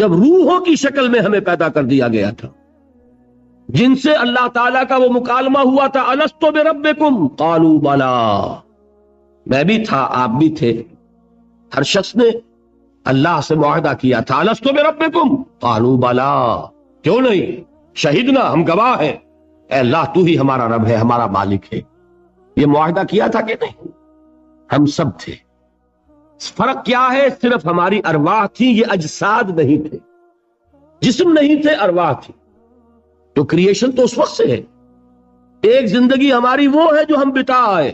جب روحوں کی شکل میں ہمیں پیدا کر دیا گیا تھا، جن سے اللہ تعالیٰ کا وہ مکالمہ ہوا تھا، الست بربکم قالوا بلا، میں بھی تھا آپ بھی تھے، ہر شخص نے اللہ سے معاہدہ کیا تھا، الست بربکم قالوا بلا، کیوں نہیں، شہیدنا، ہم گواہ ہیں، اے اللہ تو ہی ہمارا رب ہے، ہمارا مالک ہے۔ یہ معاہدہ کیا تھا کہ نہیں؟ ہم سب تھے۔ فرق کیا ہے؟ صرف ہماری ارواح تھی، یہ اجساد نہیں تھے، جسم نہیں تھے، ارواح تھی۔ تو کریشن تو اس وقت سے ہے۔ ایک زندگی ہماری وہ ہے جو ہم بتا آئے،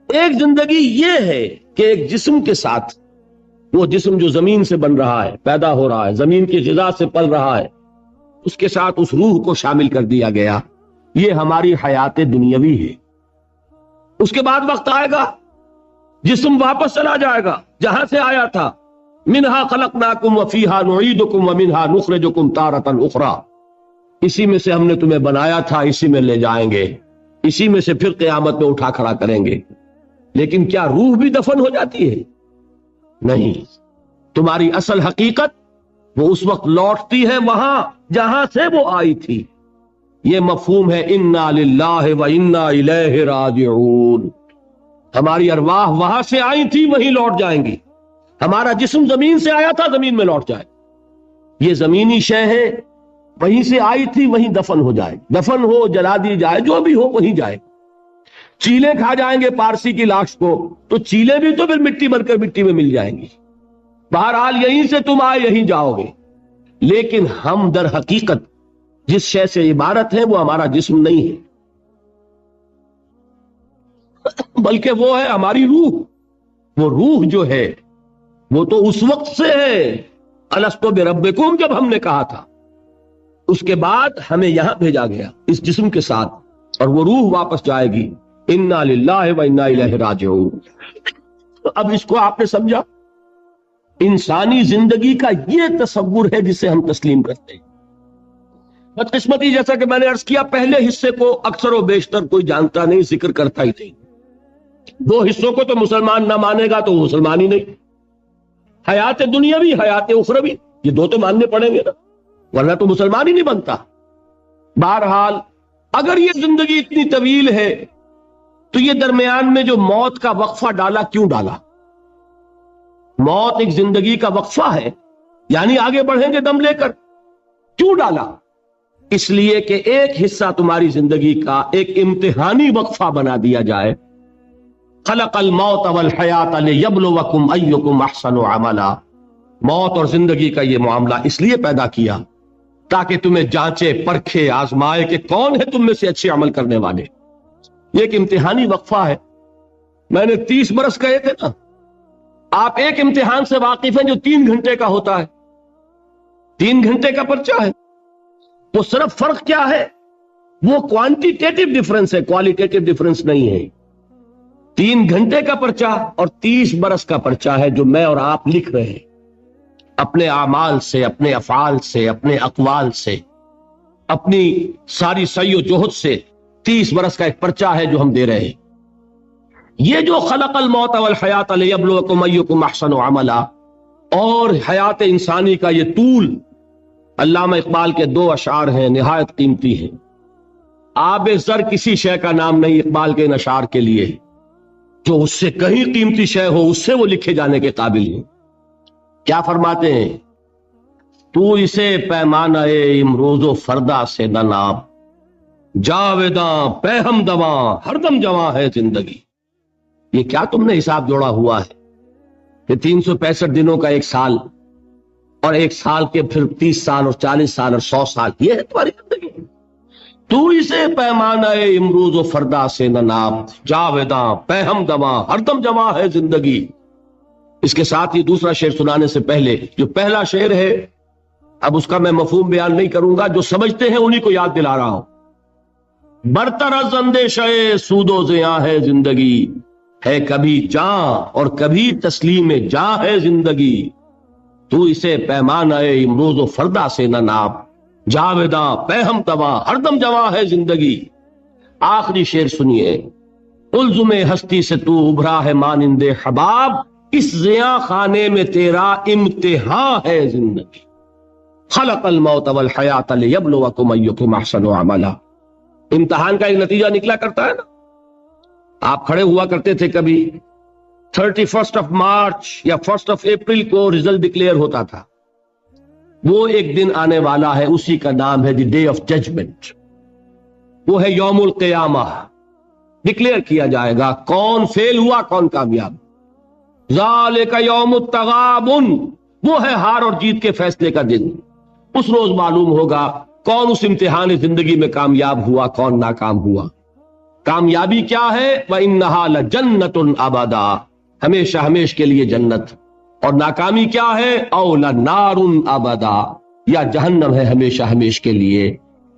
ایک زندگی یہ ہے کہ ایک جسم کے ساتھ، وہ جسم جو زمین سے بن رہا ہے، پیدا ہو رہا ہے، زمین کی غذا سے پل رہا ہے، اس کے ساتھ اس روح کو شامل کر دیا گیا۔ یہ ہماری حیات دنیاوی ہے۔ اس کے بعد وقت آئے گا، جسم واپس چلا جائے گا جہاں سے آیا تھا، منہا خلقناکم وفیہا نعیدکم ومنہا نخرجکم تارۃ اخری، اسی میں سے ہم نے تمہیں بنایا تھا، اسی میں لے جائیں گے، اسی میں سے پھر قیامت میں اٹھا کھڑا کریں گے۔ لیکن کیا روح بھی دفن ہو جاتی ہے؟ نہیں، تمہاری اصل حقیقت وہ اس وقت لوٹتی ہے وہاں جہاں سے وہ آئی تھی۔ یہ مفہوم ہے انا للہ و انا الیہ راجعون۔ ہماری ارواح وہاں سے آئی تھی، وہیں لوٹ جائیں گی۔ ہمارا جسم زمین سے آیا تھا، زمین میں لوٹ جائے۔ یہ زمینی شے ہے، وہیں سے آئی تھی، وہیں دفن ہو جائے، دفن ہو، جلا دی جائے، جو بھی ہو وہیں جائے۔ چیلے کھا جائیں گے پارسی کی لاش کو، تو چیلے بھی تو پھر مٹی بن کر مٹی میں مل جائیں گی۔ بہرحال یہیں سے تم آئے، یہیں جاؤ گے۔ لیکن ہم در حقیقت جس شے سے عبارت ہے وہ ہمارا جسم نہیں ہے، بلکہ وہ ہے ہماری روح۔ وہ روح جو ہے وہ تو اس وقت سے ہے، الست بربکم، جب ہم نے کہا تھا، اس کے بعد ہمیں یہاں بھیجا گیا اس جسم کے ساتھ، اور وہ روح واپس جائے گی۔ انا للہ و انا الیہ راجعون۔ اب اس کو آپ نے سمجھا؟ انسانی زندگی کا یہ تصور ہے جسے ہم تسلیم کرتے ہیں۔ بدقسمتی، جیسا کہ میں نے عرض کیا، پہلے حصے کو اکثر و بیشتر کوئی جانتا نہیں، ذکر کرتا ہی نہیں۔ دو حصوں کو تو مسلمان نہ مانے گا تو وہ مسلمان ہی نہیں۔ حیات دنیاوی، حیات اخروی، یہ دو تو ماننے پڑیں گے نا، ورنہ تو مسلمان ہی نہیں بنتا۔ بہرحال اگر یہ زندگی اتنی طویل ہے تو یہ درمیان میں جو موت کا وقفہ ڈالا، کیوں ڈالا؟ موت ایک زندگی کا وقفہ ہے، یعنی آگے بڑھیں گے دم لے کر، کیوں ڈالا؟ اس لیے کہ ایک حصہ تمہاری زندگی کا ایک امتحانی وقفہ بنا دیا جائے۔ خلق الموت والحیات لیبلوکم ایکم احسن عملا، موت اور زندگی کا یہ معاملہ اس لیے پیدا کیا تاکہ تمہیں جانچے، پرکھے، آزمائے کہ کون ہے تم میں سے اچھے عمل کرنے والے۔ یہ ایک امتحانی وقفہ ہے۔ میں نے 30 برس کہے تھے نا، آپ ایک امتحان سے واقف ہیں جو 3 گھنٹے کا ہوتا ہے، 3 گھنٹے کا پرچہ ہے۔ وہ صرف فرق کیا ہے؟ وہ کوانٹیٹیو ڈیفرنس ہے، کوالیٹیٹیو ڈیفرنس نہیں ہے۔ 3 گھنٹے کا پرچہ اور 30 برس کا پرچہ ہے جو میں اور آپ لکھ رہے ہیں، اپنے اعمال سے، اپنے افعال سے، اپنے اقوال سے، اپنی ساری سعی و جہد سے 30 برس کا ایک پرچہ ہے جو ہم دے رہے ہیں۔ یہ جو خلق الموت والحیات لیبلوکم ایکم احسن عملا، اور حیات انسانی کا یہ طول، علامہ اقبال کے 2 اشعار ہیں، نہایت قیمتی ہیں۔ آب زر کسی شے کا نام نہیں اقبال کے ان اشعار کے لیے، جو اس سے کہیں قیمتی شے ہو اس سے وہ لکھے جانے کے قابل ہیں۔ کیا فرماتے ہیں؟ تو اسے پیمانہ امروز و فردا سے نہ ناپ، جاویداں پہ ہم دواں ہر دم جواں ہے زندگی۔ یہ کیا تم نے حساب جوڑا ہوا ہے کہ 365 دنوں کا 1 سال، اور 1 سال کے پھر 30 سال اور 40 سال اور 100 سال، یہ ہے تمہاری زندگی؟ تو اسے پیمانہ امروز و فردا سے نہ ناپ، جاویداں پہ ہم دواں ہر دم جواں ہے زندگی۔ اس کے ساتھ ہی دوسرا شعر سنانے سے پہلے جو پہلا شعر ہے، اب اس کا میں مفہوم بیان نہیں کروں گا، جو سمجھتے ہیں انہی کو یاد دلا رہا ہوں۔ برتر از اندیشہ سود و زیاں ہے زندگی، ہے کبھی جاں اور کبھی تسلیم جاں ہے زندگی۔ تو اسے پیمانہ امروز و فردا سے نہ ناپ، جاویداں پہ ہم دواں ہر دم جواں ہے زندگی۔ آخری شعر سنیے، الزم ہستی سے تو ابھرا ہے مانند حباب، اس زیاں خانے میں تیرا امتحان ہے زندگی. خلق الموت والحیات لیبلوکم ایکم احسن عملا. امتحان کا ایک نتیجہ نکلا کرتا ہے نا. آپ کھڑے ہوا کرتے تھے کبھی 31 مارچ یا 1 اپریل کو ریزلٹ ڈکلیئر ہوتا تھا. وہ ایک دن آنے والا ہے, اسی کا نام ہے دی ڈے آف ججمنٹ. وہ ہے یوم القیامہ. ڈکلیئر کیا جائے گا کون فیل ہوا کون کامیاب. ذالک یوم التغابن, وہ ہے ہار اور جیت کے فیصلے کا دن. اس روز معلوم ہوگا کون اس امتحان زندگی میں کامیاب ہوا کون ناکام ہوا. کامیابی کیا ہے؟ وَإِنَّهَا لَجَنَّةٌ أَبَدًا, ہمیشہ ہمیش کے لیے جنت. اور ناکامی کیا ہے؟ أَوْ لَنَارٌ أَبَدًا, یا جہنم ہے ہمیشہ ہمیش کے لیے.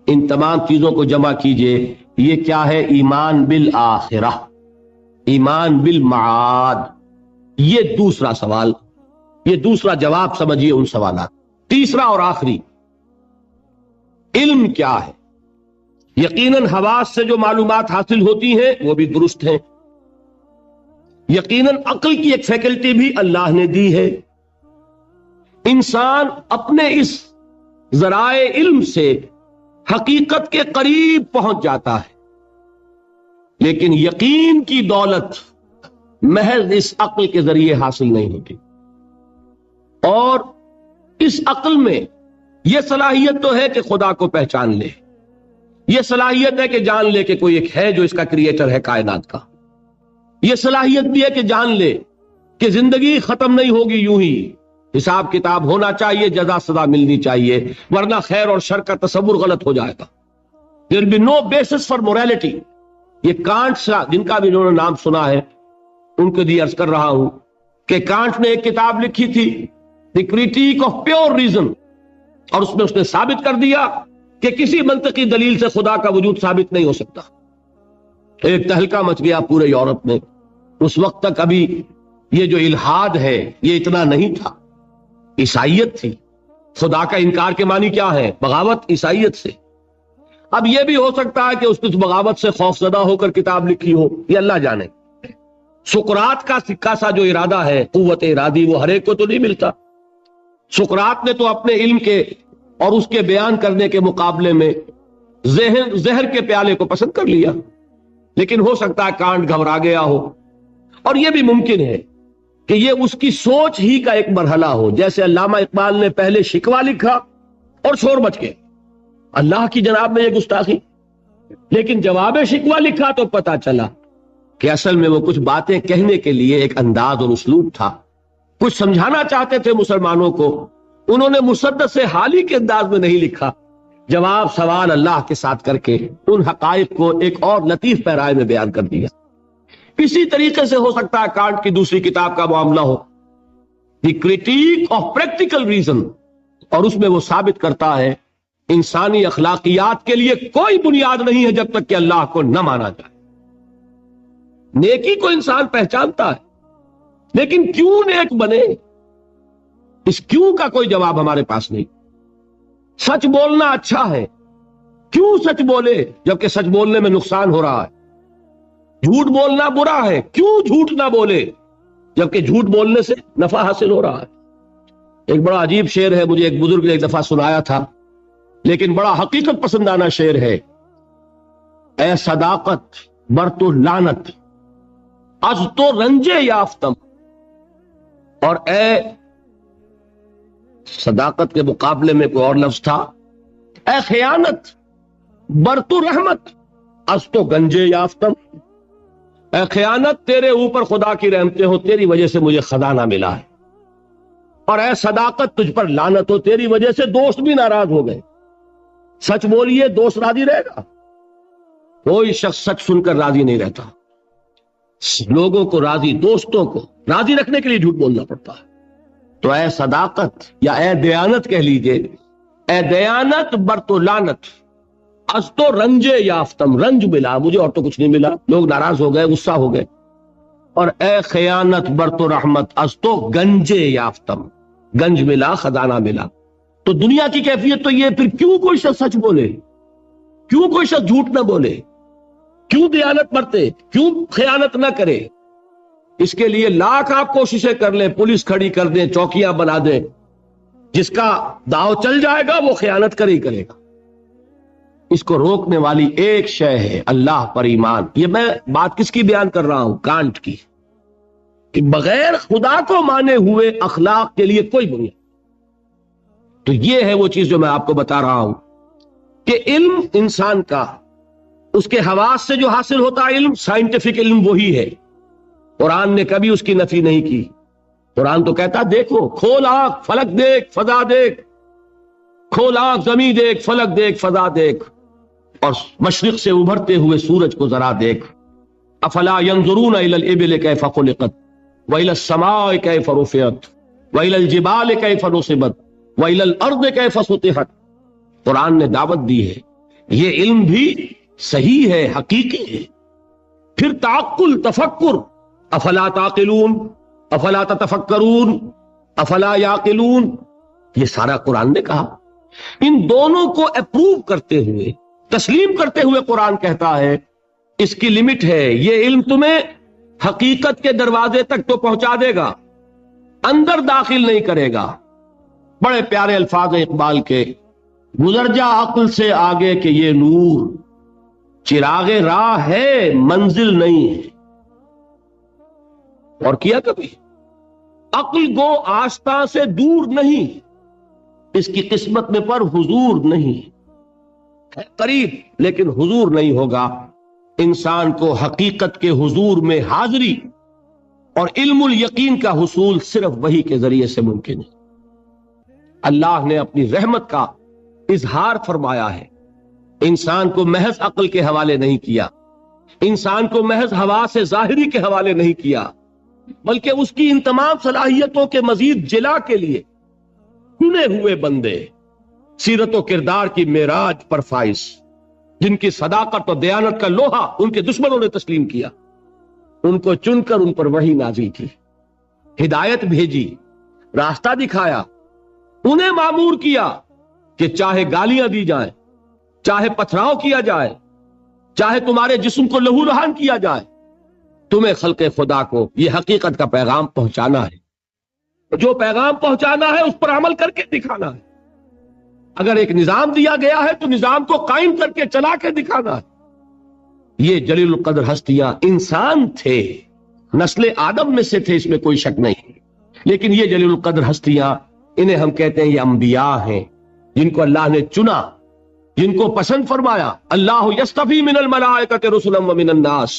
ان تمام چیزوں کو جمع کیجئے, یہ کیا ہے؟ ایمان بالآخرہ, ایمان بالمعاد. یہ دوسرا سوال, یہ دوسرا جواب سمجھیے ان سوالات. تیسرا اور آخری, علم کیا ہے؟ یقیناً حواس سے جو معلومات حاصل ہوتی ہیں وہ بھی درست ہیں. یقیناً عقل کی ایک فیکلٹی بھی اللہ نے دی ہے. انسان اپنے اس ذرائع علم سے حقیقت کے قریب پہنچ جاتا ہے, لیکن یقین کی دولت محض اس عقل کے ذریعے حاصل نہیں ہوتی. اور اس عقل میں یہ صلاحیت تو ہے کہ خدا کو پہچان لے, یہ صلاحیت ہے کہ جان لے کہ کوئی ایک ہے جو اس کا کریٹر ہے کائنات کا. یہ صلاحیت بھی ہے کہ جان لے کہ زندگی ختم نہیں ہوگی یوں ہی, حساب کتاب ہونا چاہیے, جزا سزا ملنی چاہیے, ورنہ خیر اور شر کا تصور غلط ہو جائے گا. There will be no basis for morality. یہ کانٹ جن کا بھی انہوں نے نام سنا ہے ان کو دی عرض کر رہا ہوں کہ کانٹ نے ایک کتاب لکھی تھی دی کریٹیک آف پیور ریزن, اور اس میں اس نے ثابت کر دیا کہ کسی منطقی دلیل سے خدا کا وجود ثابت نہیں ہو سکتا. ایک تہلکہ مچ گیا پورے یورپ میں. اس وقت تک ابھی یہ جو الحاد ہے یہ اتنا نہیں تھا, عیسائیت تھی. خدا کا انکار کے معنی کیا ہے؟ بغاوت عیسائیت سے. اب یہ بھی ہو سکتا ہے کہ اس بغاوت سے خوف زدہ ہو کر کتاب لکھی ہو, یہ اللہ جانے. سقراط کا سکہ سا جو ارادہ ہے, قوت ارادی, وہ ہر ایک کو تو نہیں ملتا. سقراط نے تو اپنے علم کے اور اس کے بیان کرنے کے مقابلے میں زہر کے پیالے کو پسند کر لیا. لیکن ہو سکتا ہے کانٹ گھبرا گیا ہو, اور یہ بھی ممکن ہے کہ یہ اس کی سوچ ہی کا ایک مرحلہ ہو. جیسے علامہ اقبال نے پہلے شکوہ لکھا اور شور مچ گئے, اللہ کی جناب میں یہ گستاخی, لیکن جواب شکوہ لکھا تو پتا چلا کہ اصل میں وہ کچھ باتیں کہنے کے لیے ایک انداز اور اسلوب تھا, کچھ سمجھانا چاہتے تھے مسلمانوں کو. انہوں نے مسدس حالی کے انداز میں نہیں لکھا, جواب سوال اللہ کے ساتھ کر کے ان حقائق کو ایک اور لطیف پیرائے میں بیان کر دیا. اسی طریقے سے ہو سکتا ہے کانٹ کی دوسری کتاب کا معاملہ ہو, دی کریٹیک آف پریکٹیکل ریزن, اور اس میں وہ ثابت کرتا ہے انسانی اخلاقیات کے لیے کوئی بنیاد نہیں ہے جب تک کہ اللہ کو نہ مانا جائے. نیکی کو انسان پہچانتا ہے, لیکن کیوں نیک بنے, اس کیوں کا کوئی جواب ہمارے پاس نہیں. سچ بولنا اچھا ہے, کیوں سچ بولے جبکہ سچ بولنے میں نقصان ہو رہا ہے. جھوٹ بولنا برا ہے, کیوں جھوٹ نہ بولے جبکہ جھوٹ بولنے سے نفع حاصل ہو رہا ہے. ایک بڑا عجیب شعر ہے, مجھے ایک بزرگ نے ایک دفعہ سنایا تھا, لیکن بڑا حقیقت پسندانہ شعر ہے. اے صداقت بر تو لعنت از تو رنجے یافتم, اور اے صداقت کے مقابلے میں کوئی اور لفظ تھا, اے خیانت بر تو رحمت از تو گنجے یافتم. اے خیانت تیرے اوپر خدا کی رحمتیں ہو, تیری وجہ سے مجھے خزانہ ملا ہے. اور اے صداقت تجھ پر لعنت ہو, تیری وجہ سے دوست بھی ناراض ہو گئے. سچ بولیے دوست راضی رہے گا, کوئی شخص سچ سن کر راضی نہیں رہتا. لوگوں کو راضی, دوستوں کو راضی رکھنے کے لیے جھوٹ بولنا پڑتا ہے. تو اے صداقت یا اے دیانت کہہ لیجئے, اے دیانت بر تو لعنت از تو رنجے یافتم, رنج ملا مجھے اور تو کچھ نہیں ملا, لوگ ناراض ہو گئے, غصہ ہو گئے. اور اے خیانت بر تو رحمت از تو گنجے یافتم, گنج ملا, خزانہ ملا. تو دنیا کی کیفیت تو یہ, پھر کیوں کوئی شخص سچ بولے, کیوں کوئی شخص جھوٹ نہ بولے, کیوں دیانت برتے, کیوں خیانت نہ کرے. اس کے لیے لاکھ آپ کوششیں کر لیں، پولیس کھڑی کر دیں، چوکیاں بنا دیں، جس کا داؤ چل جائے گا وہ خیانت کر ہی کرے گا۔ اس کو روکنے والی ایک شے ہے اللہ پر ایمان۔ یہ میں بات کس کی بیان کر رہا ہوں؟ کانٹ کی، کہ بغیر خدا کو مانے ہوئے اخلاق کے لیے کوئی بنیاد۔ تو یہ ہے وہ چیز جو میں آپ کو بتا رہا ہوں کہ علم انسان کا، اس کے حواس سے جو حاصل ہوتا ہے علم، سائنٹیفک علم وہی ہے۔ قرآن نے کبھی اس کی نفی نہیں کی۔ قرآن تو کہتا دیکھو، کھول آنکھ، فلک دیکھ، فضا دیکھ، کھول آنکھ، زمین دیکھ، فلک دیکھ، فضا دیکھ، اور مشرق سے ابھرتے ہوئے سورج کو ذرا دیکھ۔ افلا ينظرون الى الابل كيف خلقت والى السماء كيف رفعت والى الجبال كيف نصبت والى الارض كيف سطحت۔ قرآن نے دعوت دی ہے، یہ علم بھی صحیح ہے، حقیقی ہے۔ پھر تعقل، تفکر، افلا تعقلون، افلا تتفکرون، افلا یعقلون، یہ سارا قرآن نے کہا۔ ان دونوں کو اپروو کرتے ہوئے، تسلیم کرتے ہوئے قرآن کہتا ہے اس کی لمٹ ہے، یہ علم تمہیں حقیقت کے دروازے تک تو پہنچا دے گا، اندر داخل نہیں کرے گا۔ بڑے پیارے الفاظ ہیں اقبال کے، گزر جا عقل سے آگے کہ یہ نور چراغ راہ ہے منزل نہیں ہے۔ اور کیا کبھی عقل گو آستاں سے دور نہیں، اس کی قسمت میں پر حضور نہیں ہے، قریب لیکن حضور نہیں ہوگا۔ انسان کو حقیقت کے حضور میں حاضری اور علم الیقین کا حصول صرف وحی کے ذریعے سے ممکن ہے۔ اللہ نے اپنی رحمت کا اظہار فرمایا ہے، انسان کو محض عقل کے حوالے نہیں کیا، انسان کو محض حواس ظاہری کے حوالے نہیں کیا، بلکہ اس کی ان تمام صلاحیتوں کے مزید جلا کے لیے چنے ہوئے بندے، سیرت و کردار کی معراج پر فائز، جن کی صداقت اور دیانت کا لوہا ان کے دشمنوں نے تسلیم کیا، ان کو چن کر ان پر وحی نازل کی، ہدایت بھیجی، راستہ دکھایا، انہیں مامور کیا کہ چاہے گالیاں دی جائیں، چاہے پتھراؤ کیا جائے، چاہے تمہارے جسم کو لہو لہان کیا جائے، تمہیں خلق خدا کو یہ حقیقت کا پیغام پہنچانا ہے، جو پیغام پہنچانا ہے اس پر عمل کر کے دکھانا ہے۔ اگر ایک نظام دیا گیا ہے تو نظام کو قائم کر کے چلا کے دکھانا ہے۔ یہ جلیل القدر ہستیاں انسان تھے، نسل آدم میں سے تھے، اس میں کوئی شک نہیں، لیکن یہ جلیل القدر ہستیاں، انہیں ہم کہتے ہیں یہ انبیاء ہیں، جن کو اللہ نے چنا، جن کو پسند فرمایا۔ اللہ یصطفی من الملائکۃ رسلا ومن الناس،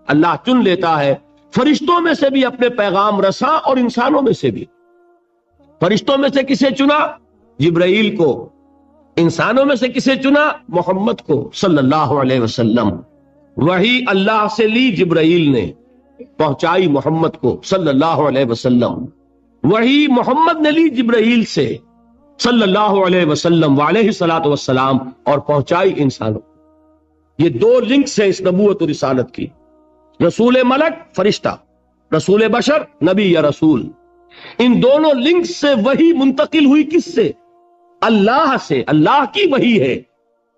اللہ چن لیتا ہے فرشتوں میں سے بھی اپنے پیغام رساں اور انسانوں میں سے بھی۔ فرشتوں میں سے کسے چنا؟ جبرائیل کو۔ انسانوں میں سے کسے چنا؟ محمد کو صلی اللہ علیہ وسلم۔ وہی اللہ سے لی جبرائیل نے، پہنچائی محمد کو صلی اللہ علیہ وسلم۔ وہی محمد نے لی جبرائیل سے صلی اللہ علیہ وسلم وعلیہ الصلوۃ والسلام، اور پہنچائی انسانوں۔ یہ دو لنکس ہیں اس نبوت و رسالت کی، رسول ملک فرشتہ، رسول بشر نبی یا رسول۔ ان دونوں لنکس سے وحی منتقل ہوئی کس سے؟ اللہ سے۔ اللہ کی وحی ہے،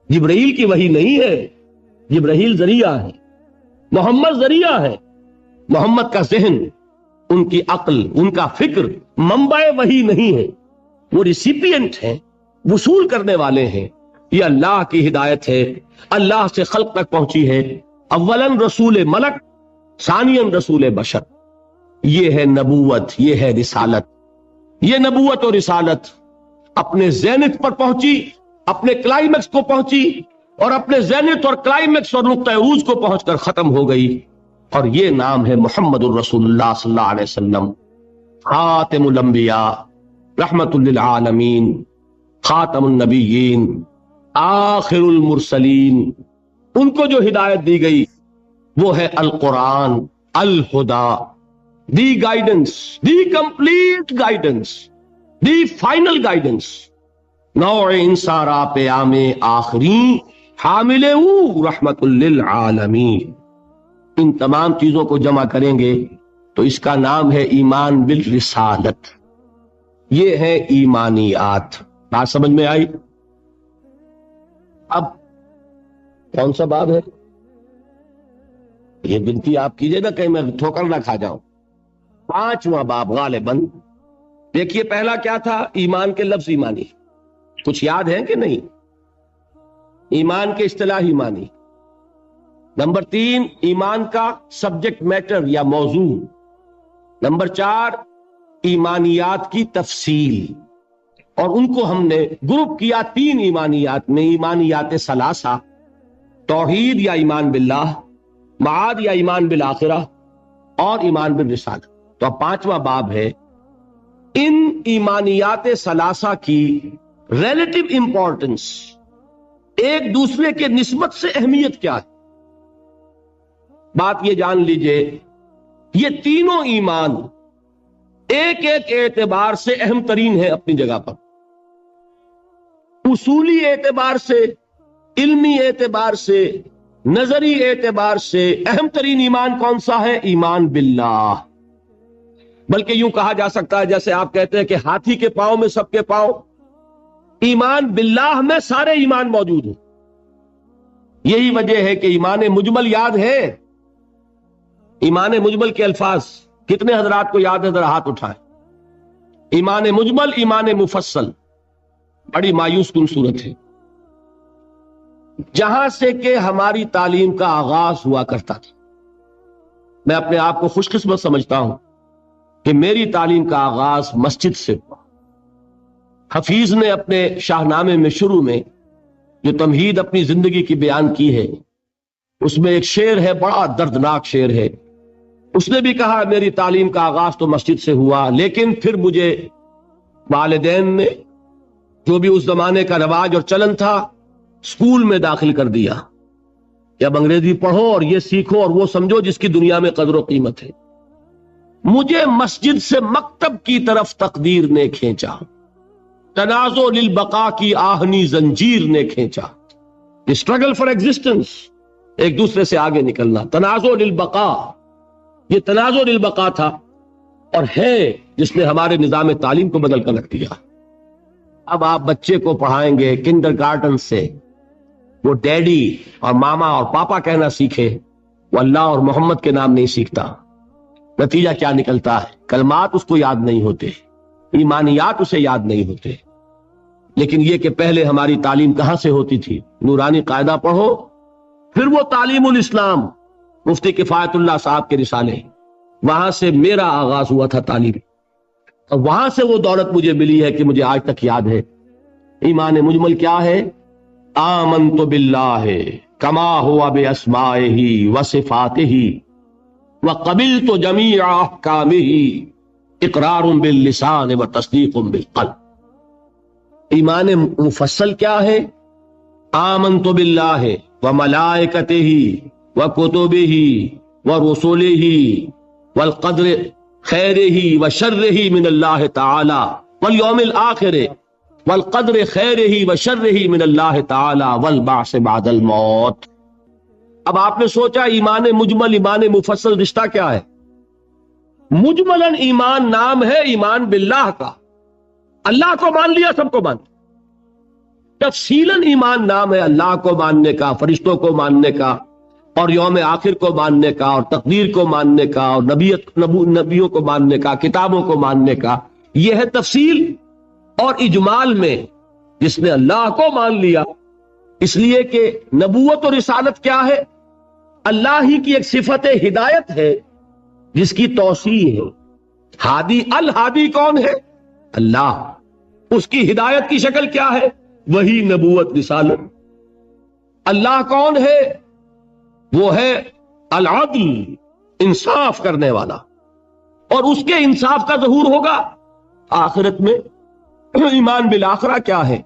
جبرائیل کی وحی نہیں ہے۔ جبرائیل ذریعہ ہے، محمد ذریعہ ہے۔ محمد کا ذہن، ان کی عقل، ان کا فکر منبع وحی نہیں ہے، وہ ریسیپینٹ ہیں، وصول کرنے والے ہیں۔ یہ اللہ کی ہدایت ہے، اللہ سے خلق تک پہنچی ہے۔ اولاً رسول ملک، ثانیاً رسول بشر۔ یہ ہے نبوت، یہ ہے رسالت۔ یہ نبوت اور رسالت اپنے زینت پر پہنچی، اپنے کلائمیکس کو پہنچی، اور اپنے زینت اور کلائمیکس اور نقطہ عروج کو پہنچ کر ختم ہو گئی، اور یہ نام ہے محمد الرسول اللہ صلی اللہ علیہ وسلم، خاتم الانبیاء، رحمت للعالمین، خاتم النبیین، آخر المرسلین۔ ان کو جو ہدایت دی گئی وہ ہے القرآن، الہدا، the guidance, the complete guidance, the final guidance. نوع انصارا پیام آخری حامل رحمت للعالمین۔ ان تمام چیزوں کو جمع کریں گے تو اس کا نام ہے ایمان بالرسالت۔ یہ ہے ایمانیات۔ بات سمجھ میں آئی؟ اب کون سا باب ہے؟ یہ بنتی آپ کیجئے نا کہیں میں ٹھوکر نہ کھا جاؤں. 5واں باب غالباً. دیکھیے پہلا کیا تھا؟ ایمان کے لفظ ایمانی. کچھ یاد ہے کہ نہیں؟ ایمان کے اصطلاحی معنی. نمبر 3 ایمان کا سبجیکٹ میٹر یا موضوع. نمبر 4 ایمانیات کی تفصیل. اور ان کو ہم نے گروپ کیا 3 ایمانیات میں: ایمانیات ثلاثہ، توحید یا ایمان باللہ، معاد یا ایمان بالآخرہ، اور ایمان بالرسالہ. تو اب 5واں باب ہے. ان ایمانیات ثلاثہ کی ریلیٹو امپورٹنس، ایک دوسرے کے نسبت سے اہمیت کیا ہے. بات یہ جان لیجئے یہ تینوں ایمان ایک ایک اعتبار سے اہم ترین ہے اپنی جگہ پر. اصولی اعتبار سے، علمی اعتبار سے، نظری اعتبار سے اہم ترین ایمان کون سا ہے؟ ایمان باللہ. بلکہ یوں کہا جا سکتا ہے جیسے آپ کہتے ہیں کہ ہاتھی کے پاؤں میں سب کے پاؤں، ایمان باللہ میں سارے ایمان موجود ہیں. یہی وجہ ہے کہ ایمان مجمل یاد ہے؟ ایمان مجمل کے الفاظ کتنے حضرات کو یاد ہے؟ ذرا ہاتھ اٹھائیں. ایمان مجمل، ایمان مفصل. بڑی مایوس کن صورت ہے. جہاں سے کہ ہماری تعلیم کا آغاز ہوا کرتا تھا، میں اپنے آپ کو خوش قسمت سمجھتا ہوں کہ میری تعلیم کا آغاز مسجد سے ہوا. حفیظ نے اپنے شاہنامے میں شروع میں جو تمہید اپنی زندگی کی بیان کی ہے، اس میں ایک شعر ہے، بڑا دردناک شعر ہے. اس نے بھی کہا میری تعلیم کا آغاز تو مسجد سے ہوا، لیکن پھر مجھے والدین نے جو بھی اس زمانے کا رواج اور چلن تھا اسکول میں داخل کر دیا. جب انگریزی پڑھو اور یہ سیکھو اور وہ سمجھو جس کی دنیا میں قدر و قیمت ہے. مجھے مسجد سے مکتب کی طرف تقدیر نے کھینچا، تنازع للبقاء کی آہنی زنجیر نے کھینچا. اسٹرگل فار ایگزسٹنس، ایک دوسرے سے آگے نکلنا. تنازع للبقاء، یہ تنازع للبقاء تھا اور ہے جس نے ہمارے نظام تعلیم کو بدل کر رکھ دیا. اب آپ بچے کو پڑھائیں گے کنڈر گارٹن سے، وہ ڈیڈی اور ماما اور پاپا کہنا سیکھے، وہ اللہ اور محمد کے نام نہیں سیکھتا. نتیجہ کیا نکلتا ہے؟ کلمات اس کو یاد نہیں ہوتے، ایمانیات اسے یاد نہیں ہوتے. لیکن یہ کہ پہلے ہماری تعلیم کہاں سے ہوتی تھی؟ نورانی قاعدہ پڑھو، پھر وہ تعلیم الاسلام مفتی کفایت اللہ صاحب کے رسالے، وہاں سے میرا آغاز ہوا تھا تعلیم. اور وہاں سے وہ دولت مجھے ملی ہے کہ مجھے آج تک یاد ہے. ایمان مجمل کیا ہے؟ آمنت باللہ کما ہوا باسمائہ وصفاتہ وقبلت جمیع احکامہ اقرار باللسان وتصدیق بالقلب. ایمان مفصل کیا ہے؟ آمنت باللہ وملائکتہ وکتبہ ورسلہ والقدر خیرہ وشرہ من اللہ تعالی والیوم الآخر والقدر خیرہ وشرہ من اللہ تعالی والبعث بعد الموت. اب آپ نے سوچا ایمان مجمل ایمان مفصل رشتہ کیا ہے؟ مجملاً ایمان نام ہے ایمان باللہ کا، اللہ کو مان لیا، سب کو مان. تفصیلاً ایمان نام ہے اللہ کو ماننے کا، فرشتوں کو ماننے کا، اور یوم آخر کو ماننے کا، اور تقدیر کو ماننے کا، اور نبیوں کو ماننے کا، کتابوں کو ماننے کا. یہ ہے تفصیل. اور اجمال میں جس نے اللہ کو مان لیا، اس لیے کہ نبوت اور رسالت کیا ہے؟ اللہ ہی کی ایک صفت ہدایت ہے جس کی توسیع ہے. ہادی، الہادی کون ہے؟ اللہ. اس کی ہدایت کی شکل کیا ہے؟ وہی نبوت رسالت. اللہ کون ہے؟ وہ ہے العدل، انصاف کرنے والا، اور اس کے انصاف کا ظہور ہوگا آخرت میں. ایمان بالآخرہ کیا ہے؟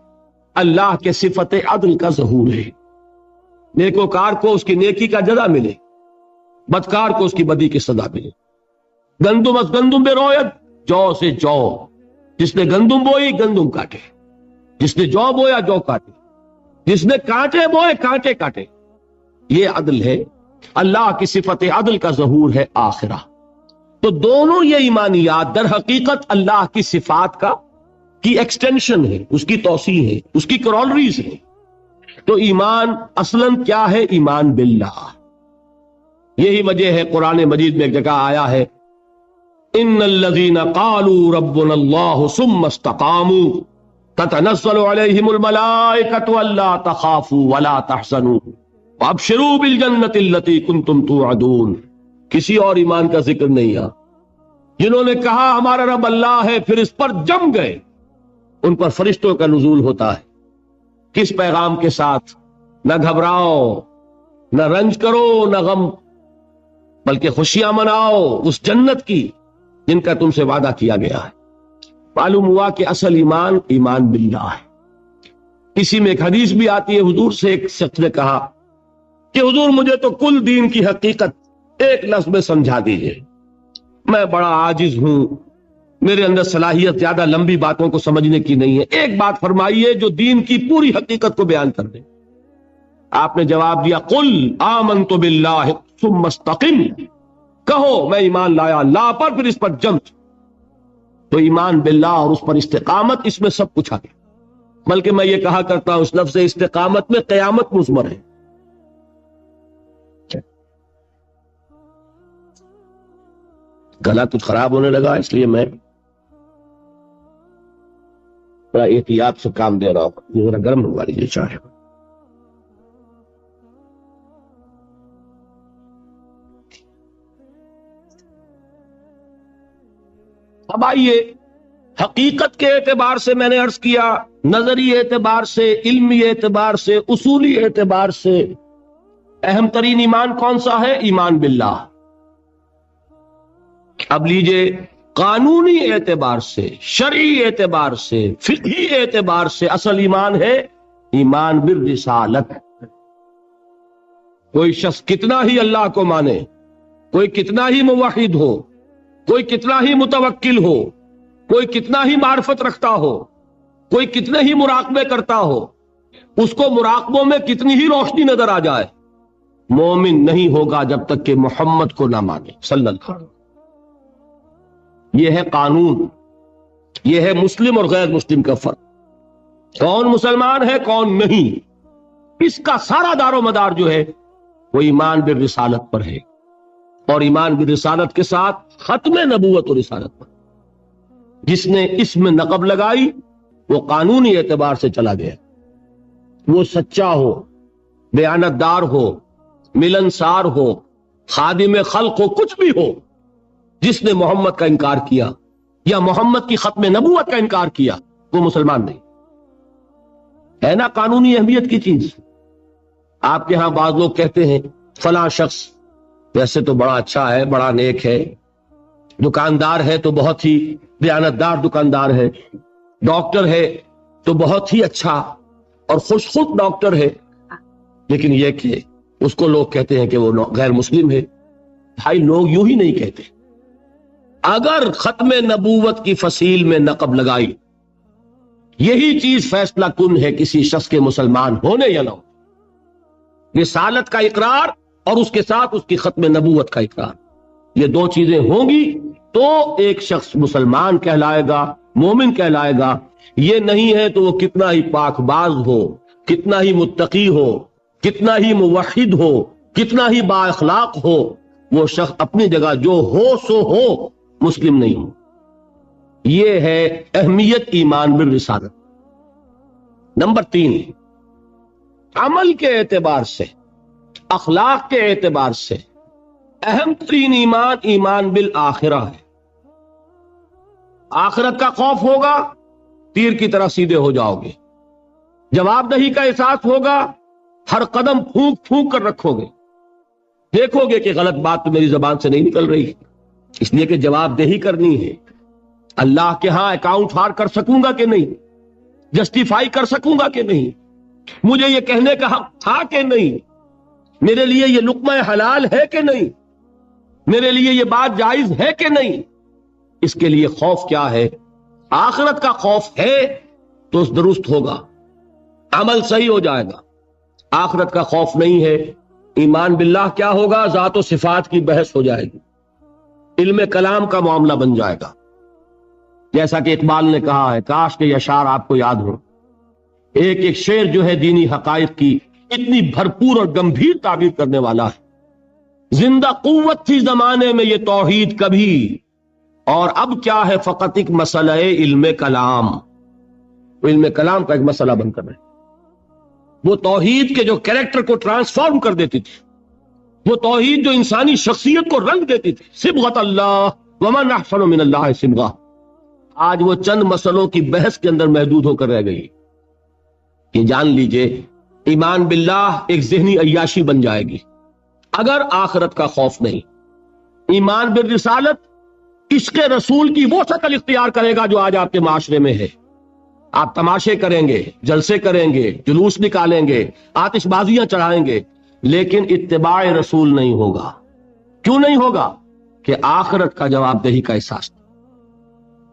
اللہ کے صفت عدل کا ظہور ہے. نیکوکار کو اس کی نیکی کا جزا ملے، بدکار کو اس کی بدی کی سزا ملے. گندم از گندم بے رویت، جو سے جو. جس نے گندم بوئی گندم کاٹے، جس نے جو بویا جو کاٹے، جس نے کانٹے بوئے کانٹے کاٹے. یہ عدل ہے. اللہ کی صفت عدل کا ظہور ہے آخرہ. تو دونوں یہ ایمانیات در حقیقت اللہ کی صفات کی ایکسٹینشن ہے، اس کی توسیع ہے، اس کی کرولریز ہے. تو ایمان اصلاً کیا ہے؟ ایمان باللہ. یہی وجہ ہے قرآن مجید میں ایک جگہ آیا ہے ان الذین قالوا ربنا اللہ ثم استقاموا تتنزل علیہم الملائکۃ الا تخافوا ولا تحزنوا وابشروا بالجنۃ التی کنتم توعدون. کسی اور ایمان کا ذکر نہیں ہے. جنہوں نے کہا ہمارا رب اللہ ہے پھر اس پر جم گئے، ان پر فرشتوں کا نزول ہوتا ہے. کس پیغام کے ساتھ؟ نہ گھبراؤ، نہ رنج کرو، نہ غم، بلکہ خوشیاں مناؤ اس جنت کی جن کا تم سے وعدہ کیا گیا ہے. معلوم ہوا کہ اصل ایمان ایمان باللہ ہے. اسی میں ایک حدیث بھی آتی ہے، حضور سے ایک شخص نے کہا کہ حضور مجھے تو کل دین کی حقیقت ایک لفظ میں سمجھا دیجئے، میں بڑا عاجز ہوں، میرے اندر صلاحیت زیادہ لمبی باتوں کو سمجھنے کی نہیں ہے، ایک بات فرمائیے جو دین کی پوری حقیقت کو بیان کر دے. آپ نے جواب دیا قل آمنت باللہ ثم استقم، کہو میں ایمان لایا اللہ پر پھر اس پر جم. تو ایمان باللہ اور اس پر استقامت، اس میں سب کچھ آ گیا. بلکہ میں یہ کہا کرتا ہوں اس لفظ استقامت میں قیامت مضمر ہے. گلا کچھ خراب ہونے لگا اس لیے میں بڑا احتیاط سے کام دے رہا ہوں. یہ ذرا گرم ہوا لیجیے چائے. اب آئیے حقیقت کے اعتبار سے میں نے عرض کیا، نظری اعتبار سے، علمی اعتبار سے، اصولی اعتبار سے اہم ترین ایمان کون سا ہے؟ ایمان باللہ. اب لیجئے قانونی اعتبار سے، شرعی اعتبار سے، فقہی اعتبار سے اصل ایمان ہے ایمان بالرسالت. کوئی شخص کتنا ہی اللہ کو مانے، کوئی کتنا ہی موحد ہو، کوئی کتنا ہی متوکل ہو، کوئی کتنا ہی معرفت رکھتا ہو، کوئی کتنے ہی مراقبے کرتا ہو، اس کو مراقبوں میں کتنی ہی روشنی نظر آ جائے، مومن نہیں ہوگا جب تک کہ محمد کو نہ مانے صلی اللہ علیہ وسلم. یہ ہے قانون، یہ ہے مسلم اور غیر مسلم کا فرق. کون مسلمان ہے کون نہیں، اس کا سارا دار و مدار جو ہے وہ ایمان بالرسالت پر ہے، اور ایمان بالرسالت کے ساتھ ختم نبوت و رسالت پر. جس نے اس میں نقب لگائی وہ قانونی اعتبار سے چلا گیا. وہ سچا ہو، بیانت دار ہو، ملنسار ہو، خادم خلق ہو، کچھ بھی ہو، جس نے محمد کا انکار کیا یا محمد کی ختم نبوت کا انکار کیا وہ مسلمان نہیں ہے. نا قانونی اہمیت کی چیز. آپ کے ہاں بعض لوگ کہتے ہیں فلاں شخص ویسے تو بڑا اچھا ہے، بڑا نیک ہے، دکاندار ہے تو بہت ہی دیانتدار دکاندار ہے، ڈاکٹر ہے تو بہت ہی اچھا اور خوش خلق ڈاکٹر ہے، لیکن یہ کہ اس کو لوگ کہتے ہیں کہ وہ غیر مسلم ہے. بھائی لوگ یوں ہی نہیں کہتے. اگر ختم نبوت کی فصیل میں نقب لگائی، یہی چیز فیصلہ کن ہے کسی شخص کے مسلمان ہونے یا نہ ہو. رسالت کا اقرار اور اس کے ساتھ اس کی ختم نبوت کا اقرار، یہ دو چیزیں ہوں گی تو ایک شخص مسلمان کہلائے گا، مومن کہلائے گا. یہ نہیں ہے تو وہ کتنا ہی پاک باز ہو، کتنا ہی متقی ہو، کتنا ہی موحد ہو، کتنا ہی با اخلاق ہو، وہ شخص اپنی جگہ جو ہو سو ہو، مسلم نہیں ہو. یہ ہے اہمیت ایمان بالرسالت. نمبر 3، عمل کے اعتبار سے، اخلاق کے اعتبار سے اہم ترین ایمان ایمان بالآخرہ ہے. آخرت کا خوف ہوگا، تیر کی طرح سیدھے ہو جاؤ گے. جواب دہی کا احساس ہوگا، ہر قدم پھونک پھونک کر رکھو گے. دیکھو گے کہ غلط بات تو میری زبان سے نہیں نکل رہی، اس لیے کہ جواب دہی کرنی ہے. اللہ کے ہاں اکاؤنٹ ہار کر سکوں گا کہ نہیں، جسٹیفائی کر سکوں گا کہ نہیں، مجھے یہ کہنے کا حق تھا کہ نہیں، میرے لیے یہ لقمہ حلال ہے کہ نہیں، میرے لیے یہ بات جائز ہے کہ نہیں. اس کے لیے خوف کیا ہے؟ آخرت کا خوف ہے تو درست ہوگا، عمل صحیح ہو جائے گا. آخرت کا خوف نہیں ہے، ایمان باللہ کیا ہوگا؟ ذات و صفات کی بحث ہو جائے گی، علم کلام کا معاملہ بن جائے گا. جیسا کہ اقبال نے کہا ہے، کاش کہ یہ اشعار آپ کو یاد ہو. ایک ایک شعر جو ہے دینی حقائق کی اتنی بھرپور اور گمبھیر تعبیر کرنے والا ہے زندہ قوت تھی زمانے میں یہ توحید کبھی، اور اب کیا ہے فقط ایک مسئلہ علم کلام، علم کلام کا ایک مسئلہ بن کر رہے۔ وہ توحید کے جو کریکٹر کو ٹرانسفارم کر دیتی تھی، وہ توحید جو انسانی شخصیت کو رنگ دیتی تھی، صبغۃ اللہ ومن احسن من اللہ صبغہ، آج وہ چند مسئلوں کی بحث کے اندر محدود ہو کر رہ گئی۔ یہ جان لیجئے ایمان باللہ ایک ذہنی عیاشی بن جائے گی اگر آخرت کا خوف نہیں۔ ایمان بالرسالت عشق رسول کی وہ شکل اختیار کرے گا جو آج آپ کے معاشرے میں ہے۔ آپ تماشے کریں گے، جلسے کریں گے، جلوس نکالیں گے، آتش بازیاں چڑھائیں گے، لیکن اتباع رسول نہیں ہوگا۔ کیوں نہیں ہوگا؟ کہ آخرت کا جواب دہی کا احساس نہیں۔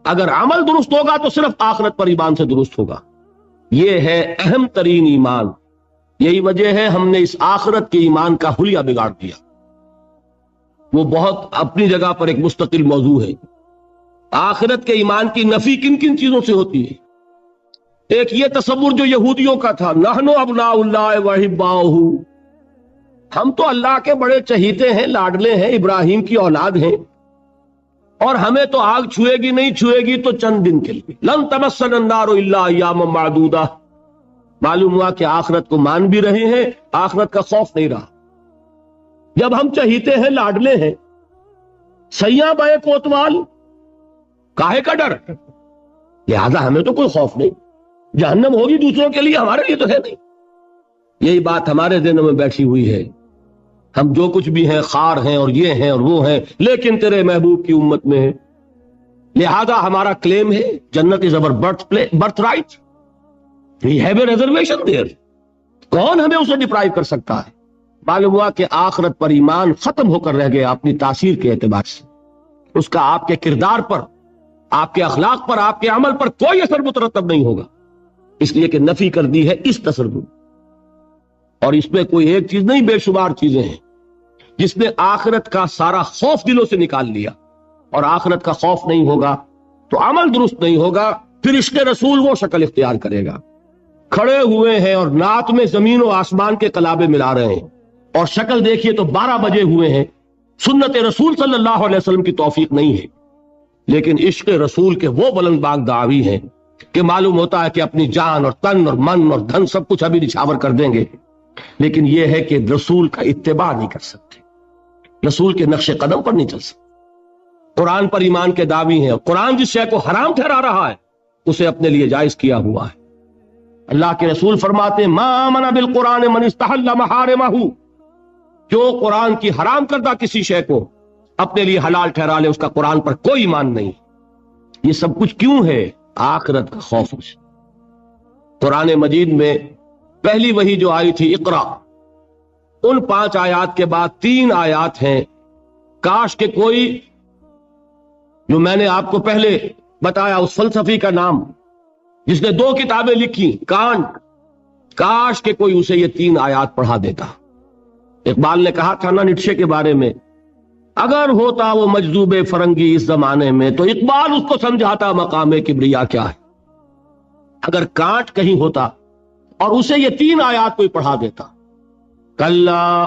اگر عمل درست ہوگا تو صرف آخرت پر ایمان سے درست ہوگا۔ یہ ہے اہم ترین ایمان۔ یہی وجہ ہے ہم نے اس آخرت کے ایمان کا حلیہ بگاڑ دیا۔ وہ بہت اپنی جگہ پر ایک مستقل موضوع ہے۔ آخرت کے ایمان کی نفی کن کن چیزوں سے ہوتی ہے؟ ایک یہ تصور جو یہودیوں کا تھا، نحن ابناء اللہ واحباؤہ، ہم تو اللہ کے بڑے چہیتے ہیں، لاڈلے ہیں، ابراہیم کی اولاد ہیں، اور ہمیں تو آگ چھوئے گی نہیں، چھوئے گی تو چند دن کے لیے، لن تمسنا النار الا ایاما معدودہ۔ معلوم ہوا کہ آخرت کو مان بھی رہے ہیں، آخرت کا خوف نہیں رہا۔ جب ہم چہیتے ہیں، لاڈلے ہیں، سیاں بائے کوتوال، کاہے کا ڈر؟ لہذا ہمیں تو کوئی خوف نہیں، جہنم ہوگی دوسروں کے لیے، ہمارے لیے تو ہے نہیں۔ یہی بات ہمارے ذہنوں میں بیٹھی ہوئی ہے۔ ہم جو کچھ بھی ہیں، خار ہیں اور یہ ہیں اور وہ ہیں، لیکن تیرے محبوب کی امت میں ہے، لہذا ہمارا کلیم ہے جنت is our birthright, we have a reservation there. کون ہمیں اسے ڈپرائیو کر سکتا ہے؟ معلوم ہوا کہ آخرت پر ایمان ختم ہو کر رہ گیا اپنی تاثیر کے اعتبار سے۔ اس کا آپ کے کردار پر، آپ کے اخلاق پر، آپ کے عمل پر کوئی اثر مترتب نہیں ہوگا، اس لیے کہ نفی کر دی ہے اس تصور۔ اور اس میں کوئی ایک چیز نہیں، بے شمار چیزیں ہیں۔ جس نے آخرت کا سارا خوف دلوں سے نکال لیا، اور آخرت کا خوف نہیں ہوگا تو عمل درست نہیں ہوگا، پھر عشق رسول وہ شکل اختیار کرے گا۔ کھڑے ہوئے ہیں اور نعت میں زمین و آسمان کے قلابے ملا رہے ہیں، اور شکل دیکھیے تو 12 بجے ہوئے ہیں۔ سنت رسول صلی اللہ علیہ وسلم کی توفیق نہیں ہے، لیکن عشق رسول کے وہ بلند باغ دعوی ہیں کہ معلوم ہوتا ہے کہ اپنی جان اور تن اور من اور دھن سب کچھ ابھی نچھاور کر دیں گے، لیکن یہ ہے کہ رسول کا اتباع نہیں کر سکتے، رسول کے نقش قدم پر نہیں چل سکتے۔ قرآن پر ایمان کے دعوی ہیں، قرآن جس شے کو حرام ٹھہرا رہا ہے اسے اپنے لیے جائز کیا ہوا ہے۔ اللہ کے رسول فرماتے ہیں، ما آمن بالقرآن من استحل محارمہ، جو قرآن کی حرام کردہ کسی شے کو اپنے لیے حلال ٹھہرا لے، اس کا قرآن پر کوئی ایمان نہیں۔ یہ سب کچھ کیوں ہے؟ آخرت کا خوف سے۔ قرآن مجید میں پہلی وحی جو آئی تھی اقرا، ان 5 آیات کے بعد 3 آیات ہیں، کاش کہ کوئی، جو میں نے آپ کو پہلے بتایا اس فلسفی کا نام جس نے 2 کتابیں لکھی، کانٹ، کاش کہ کوئی اسے یہ 3 آیات پڑھا دیتا۔ اقبال نے کہا تھا نا نیٹشے کے بارے میں، اگر ہوتا وہ مجذوب فرنگی اس زمانے میں تو اقبال اس کو سمجھاتا مقام کبریا کیا ہے۔ اگر کانٹ کہیں ہوتا اور اسے یہ 3 آیات کوئی پڑھا دیتا، کلا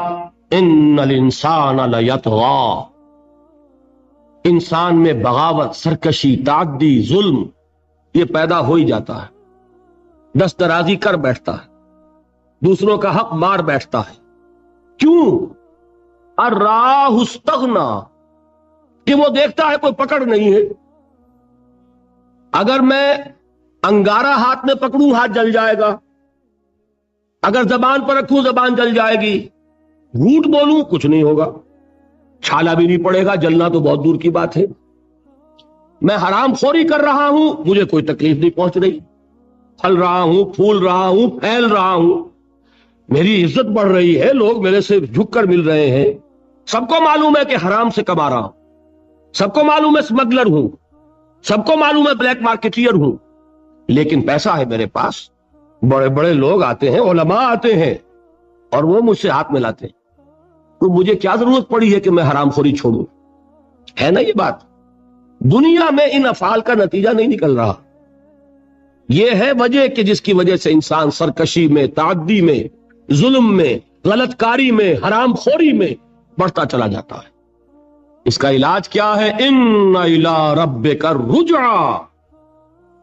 ان الانسان لیطغی، انسان میں بغاوت، سرکشی، تعدی، ظلم یہ پیدا ہو ہی جاتا ہے، دست درازی کر بیٹھتا ہے، دوسروں کا حق مار بیٹھتا ہے۔ کیوں؟ الراہ استغنا، کہ وہ دیکھتا ہے کوئی پکڑ نہیں ہے۔ اگر میں انگارہ ہاتھ میں پکڑوں ہاتھ جل جائے گا، اگر زبان پر رکھوں زبان جل جائے گی، جھوٹ بولوں کچھ نہیں ہوگا، چھالا بھی نہیں پڑے گا، جلنا تو بہت دور کی بات ہے۔ میں حرام خوری کر رہا ہوں، مجھے کوئی تکلیف نہیں پہنچ رہی، پھل رہا ہوں، پھول رہا ہوں، پھیل رہا ہوں، میری عزت بڑھ رہی ہے، لوگ میرے سے جھک کر مل رہے ہیں، سب کو معلوم ہے کہ حرام سے کما رہا ہوں، سب کو معلوم ہے اسمگلر ہوں، سب کو معلوم ہے بلیک مارکیٹیئر ہوں، لیکن پیسہ ہے میرے پاس، بڑے بڑے لوگ آتے ہیں، علماء آتے ہیں، اور وہ مجھ سے ہاتھ ملاتے ہیں، تو مجھے کیا ضرورت پڑی ہے کہ میں حرام خوری چھوڑوں؟ ہے نا یہ بات؟ دنیا میں ان افعال کا نتیجہ نہیں نکل رہا۔ یہ ہے وجہ کہ جس کی وجہ سے انسان سرکشی میں، تعدی میں، ظلم میں، غلط کاری میں، حرام خوری میں بڑھتا چلا جاتا ہے۔ اس کا علاج کیا ہے؟ ان الی ربک الرجعی،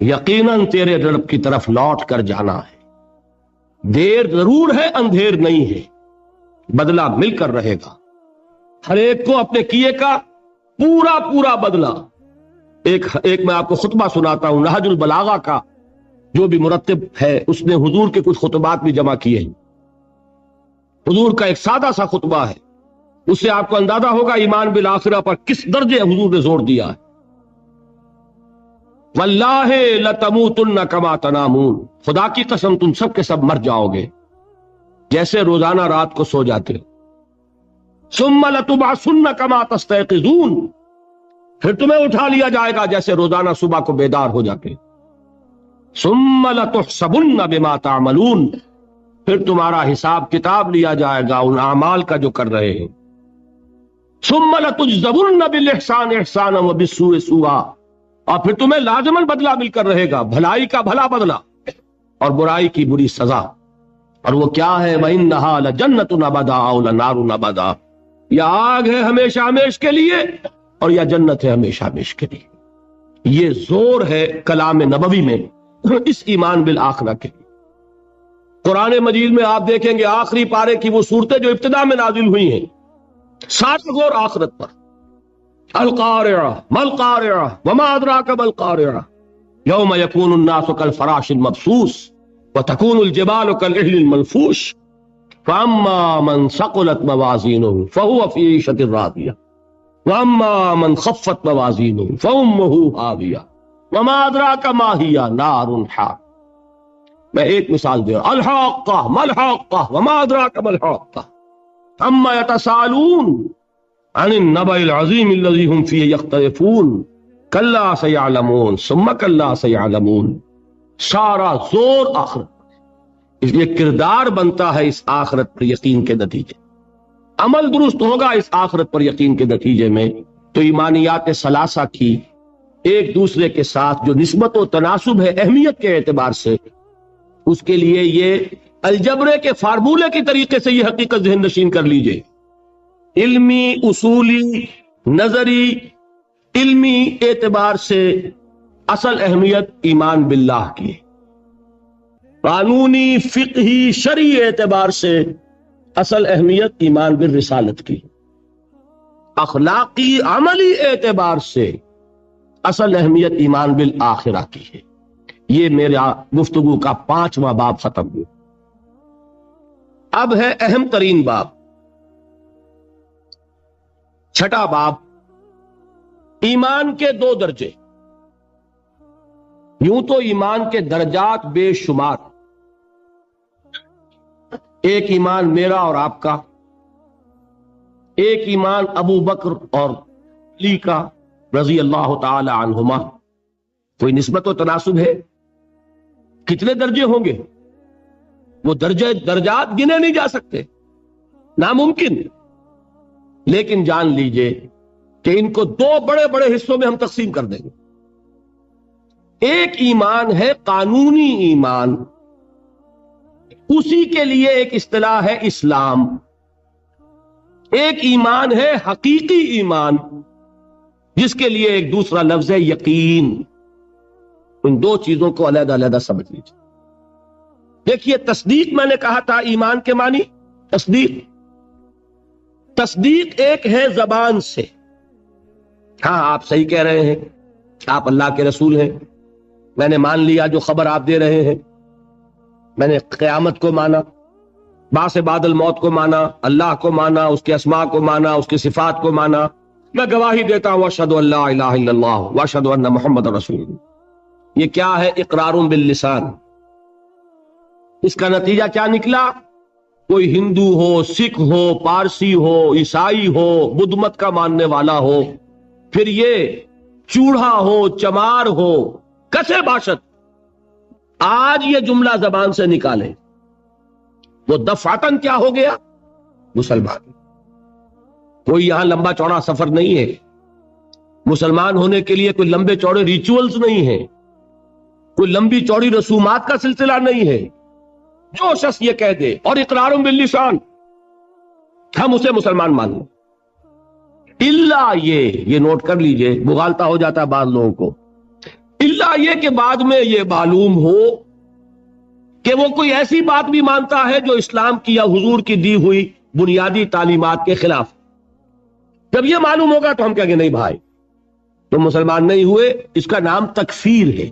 یقیناً تیرے رب کی طرف لوٹ کر جانا ہے۔ دیر ضرور ہے، اندھیر نہیں ہے، بدلہ مل کر رہے گا، ہر ایک کو اپنے کیے کا پورا پورا بدلہ۔ ایک میں آپ کو خطبہ سناتا ہوں نہج البلاغہ کا، جو بھی مرتب ہے اس نے حضور کے کچھ خطبات بھی جمع کیے ہیں۔ حضور کا ایک سادہ سا خطبہ ہے، اس سے آپ کو اندازہ ہوگا ایمان بالآخرہ پر کس درجے حضور نے زور دیا ہے۔ واللہ لتموتن کما تنامون، خدا کی قسم تم سب کے سب مر جاؤ گے جیسے روزانہ رات کو سو جاتے ہو۔ ثم لتبعثن کما تستيقظون، پھر تمہیں اٹھا لیا جائے گا جیسے روزانہ صبح کو بیدار ہو جاتے۔ ثم لتحسبن بما تعملون، پھر تمہارا حساب کتاب لیا جائے گا ان اعمال کا جو کر رہے ہیں۔ ثم لتجزون بالاحسان احسانا وبالسوء سوءا، اور پھر تمہیں لازماً بدلہ مل کر رہے گا، بھلائی کا بھلا بدلہ اور برائی کی بری سزا۔ اور وہ کیا ہے؟ وَإِنَّهَا لَجَنَّةٌ أَبَدًا أَوْ لَنَارٌ أَبَدًا، یا آگ ہے ہمیشہ ہمیش کے لیے اور یا جنت ہے ہمیشہ ہمیش کے لیے۔ یہ زور ہے کلام نبوی میں اس ایمان بالآخرہ کے لیے۔ قرآن مجید میں آپ دیکھیں گے آخری پارے کی وہ صورتیں جو ابتدا میں نازل ہوئی ہیں، سارا غور آخرت پر۔ القارعہ ما القارعہ وما ادراک ما القارعہ یوم یکون الناس کالفراش المبثوث وتکون الجبال کالعہن المنفوش فاما من ثقلت موازینہ فہو فی عیشۃ راضیہ واما من خفت موازینہ فامہ ہاویہ وما ادراک ما ہی نار حامیہ۔ میں ایک مثال دے رہا ہوں، الحاقہ ما الحاقہ وما ادراک ما الحاقہ اما یتساءلون عن النبأ العظیم الذی هم فیہ یختلفون کلا سیعلمون ثم کلا سیعلمون۔ سارا زور آخرت، اس لیے کردار بنتا ہے اس آخرت پر یقین کے نتیجے، عمل درست ہوگا اس آخرت پر یقین کے نتیجے میں۔ تو ایمانیات ثلاثہ کی ایک دوسرے کے ساتھ جو نسبت و تناسب ہے اہمیت کے اعتبار سے، اس کے لیے یہ الجبرے کے فارمولے کے طریقے سے یہ حقیقت ذہن نشین کر لیجئے، علمی اصولی نظری علمی اعتبار سے اصل اہمیت ایمان باللہ کی، قانونی فقہی شرعی اعتبار سے اصل اہمیت ایمان بالرسالت کی، اخلاقی عملی اعتبار سے اصل اہمیت ایمان بالآخرہ کی ہے۔ یہ میرا گفتگو کا 5واں باب ختم ہوا۔ اب ہے اہم ترین باب، 6واں باب، ایمان کے 2 درجے۔ یوں تو ایمان کے درجات بے شمار، ایک ایمان میرا اور آپ کا، ایک ایمان ابو بکر اور علی کا رضی اللہ تعالی عنہما۔ کوئی نسبت و تناسب ہے؟ کتنے درجے ہوں گے؟ وہ درجات گنے نہیں جا سکتے، ناممکن۔ لیکن جان لیجئے کہ ان کو 2 بڑے بڑے حصوں میں ہم تقسیم کر دیں گے۔ ایک ایمان ہے قانونی ایمان، اسی کے لیے ایک اصطلاح ہے اسلام۔ ایک ایمان ہے حقیقی ایمان، جس کے لیے ایک دوسرا لفظ ہے یقین۔ ان 2 چیزوں کو علیحدہ علیحدہ سمجھ لیجیے۔ دیکھیے، تصدیق میں نے کہا تھا ایمان کے معنی تصدیق ایک ہے زبان سے، ہاں آپ صحیح کہہ رہے ہیں، آپ اللہ کے رسول ہیں، میں نے مان لیا جو خبر آپ دے رہے ہیں، میں نے قیامت کو مانا، بعث بعد الموت کو مانا، اللہ کو مانا، اس کے اسماء کو مانا، اس کی صفات کو مانا، میں گواہی دیتا ہوں اشہد ان لا الہ الا اللہ واشہد ان محمد رسول اللہ۔ یہ کیا ہے؟ اقرار باللسان۔ اس کا نتیجہ کیا نکلا؟ کوئی ہندو ہو، سکھ ہو، پارسی ہو، عیسائی ہو، بدھ مت کا ماننے والا ہو، پھر یہ چوڑا ہو، چمار ہو، کسے باشد، آج یہ جملہ زبان سے نکالے، وہ دفعتاً کیا ہو گیا؟ مسلمان۔ کوئی یہاں لمبا چوڑا سفر نہیں ہے، مسلمان ہونے کے لیے کوئی لمبے چوڑے ریچولز نہیں ہیں، کوئی لمبی چوڑی رسومات کا سلسلہ نہیں ہے۔ جو شخص یہ کہہ دے اور اقرار باللسان ہم اسے مسلمان مان لیں، الا یہ نوٹ کر لیجئے، مغالطہ ہو جاتا ہے بعض لوگوں کو، الا یہ کہ بعد میں یہ معلوم ہو کہ وہ کوئی ایسی بات بھی مانتا ہے جو اسلام کی یا حضور کی دی ہوئی بنیادی تعلیمات کے خلاف۔ جب یہ معلوم ہوگا تو ہم کہیں گے نہیں بھائی تم مسلمان نہیں ہوئے، اس کا نام تکفیر ہے،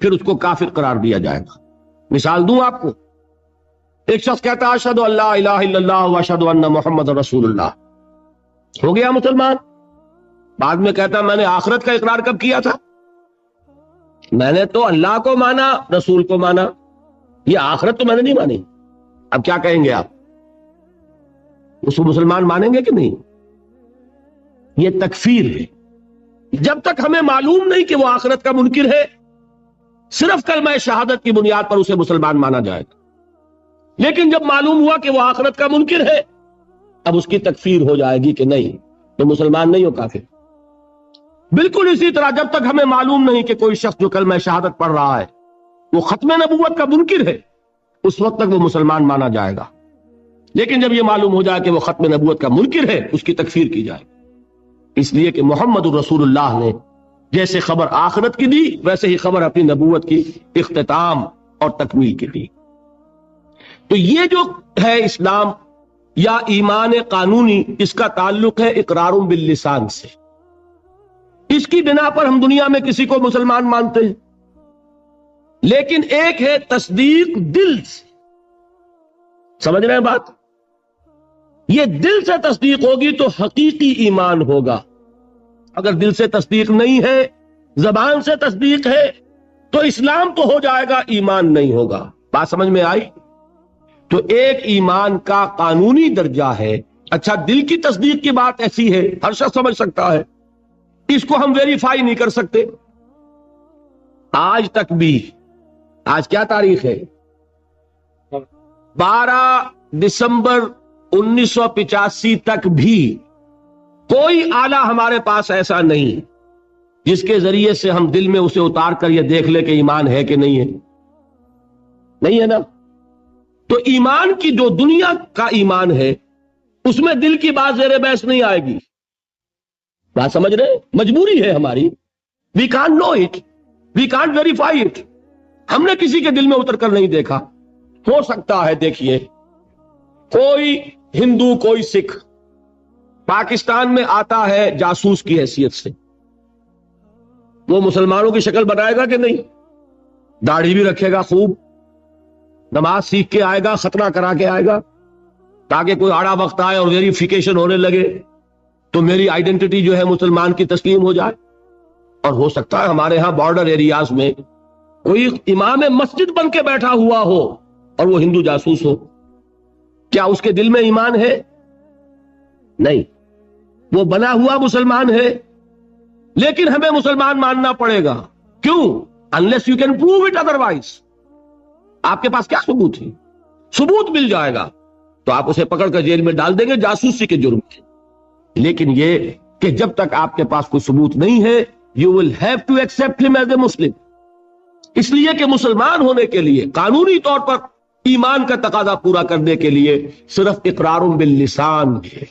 پھر اس کو کافر قرار دیا جائے گا۔ مثال دوں آپ کو، ایک شخص کہتا ہے اشہد ان لا الہ الا اللہ واشہد ان محمد رسول اللہ، ہو گیا مسلمان۔ بعد میں کہتا ہے میں نے آخرت کا اقرار کب کیا تھا؟ میں نے تو اللہ کو مانا، رسول کو مانا، یہ آخرت تو میں نے نہیں مانی۔ اب کیا کہیں گے آپ؟ اس کو مسلمان مانیں گے کہ نہیں؟ یہ تکفیر ہے۔ جب تک ہمیں معلوم نہیں کہ وہ آخرت کا منکر ہے، صرف کلمہ شہادت کی بنیاد پر اسے مسلمان مانا جائے گا۔ لیکن جب معلوم ہوا کہ وہ آخرت کا منکر ہے، اب اس کی تکفیر ہو جائے گی کہ نہیں تو مسلمان نہیں ہو، کافر۔ بالکل اسی طرح جب تک ہمیں معلوم نہیں کہ کوئی شخص جو کلمہ شہادت پڑھ رہا ہے وہ ختم نبوت کا منکر ہے، اس وقت تک وہ مسلمان مانا جائے گا۔ لیکن جب یہ معلوم ہو جائے کہ وہ ختم نبوت کا منکر ہے، اس کی تکفیر کی جائے گی، اس لیے کہ محمد الرسول اللہ نے جیسے خبر آخرت کی دی ویسے ہی خبر اپنی نبوت کی اختتام اور تکمیل کی دی۔ تو یہ جو ہے اسلام یا ایمان قانونی، اس کا تعلق ہے اقرار باللسان سے۔ اس کی بنا پر ہم دنیا میں کسی کو مسلمان مانتے ہیں، لیکن ایک ہے تصدیق دل سے۔ سمجھ رہے ہیں بات؟ یہ دل سے تصدیق ہوگی تو حقیقی ایمان ہوگا۔ اگر دل سے تصدیق نہیں ہے، زبان سے تصدیق ہے، تو اسلام تو ہو جائے گا، ایمان نہیں ہوگا۔ بات سمجھ میں آئی؟ تو ایک ایمان کا قانونی درجہ ہے۔ اچھا، دل کی تصدیق کی بات ایسی ہے، ہر شخص سمجھ سکتا ہے، اس کو ہم ویریفائی نہیں کر سکتے۔ آج تک بھی، آج کیا تاریخ ہے؟ 12 دسمبر 1985 تک بھی کوئی آلہ ہمارے پاس ایسا نہیں جس کے ذریعے سے ہم دل میں اسے اتار کر یہ دیکھ لے کہ ایمان ہے کہ نہیں ہے۔ نہیں ہے نا؟ تو ایمان کی جو دنیا کا ایمان ہے اس میں دل کی بات زیر بحث نہیں آئے گی۔ بات سمجھ رہے؟ مجبوری ہے ہماری، we can't know it, we can't verify it. ہم نے کسی کے دل میں اتر کر نہیں دیکھا۔ ہو سکتا ہے دیکھیے کوئی ہندو، کوئی سکھ پاکستان میں آتا ہے جاسوس کی حیثیت سے، وہ مسلمانوں کی شکل بنائے گا کہ نہیں؟ داڑھی بھی رکھے گا خوب، نماز سیکھ کے آئے گا، خطرہ کرا کے آئے گا، تاکہ کوئی آڑا وقت آئے اور ویریفیکیشن ہونے لگے تو میری آئیڈینٹی جو ہے مسلمان کی تسلیم ہو جائے۔ اور ہو سکتا ہے ہمارے ہاں بارڈر ایریاز میں کوئی امام مسجد بن کے بیٹھا ہوا ہو اور وہ ہندو جاسوس ہو، کیا اس کے دل میں ایمان ہے؟ نہیں، وہ بنا ہوا مسلمان ہے، لیکن ہمیں مسلمان ماننا پڑے گا۔ کیوں؟ unless you can prove it otherwise۔ آپ کے پاس کیا ثبوت ہے؟ ثبوت مل جائے گا تو آپ اسے پکڑ کر جیل میں ڈال دیں گے جاسوسی کے جرم سے۔ لیکن یہ کہ جب تک آپ کے پاس کوئی ثبوت نہیں ہے، you will have to accept him as a Muslim۔ اس لیے کہ مسلمان ہونے کے لیے قانونی طور پر ایمان کا تقاضا پورا کرنے کے لیے صرف اقرار باللسان ہے،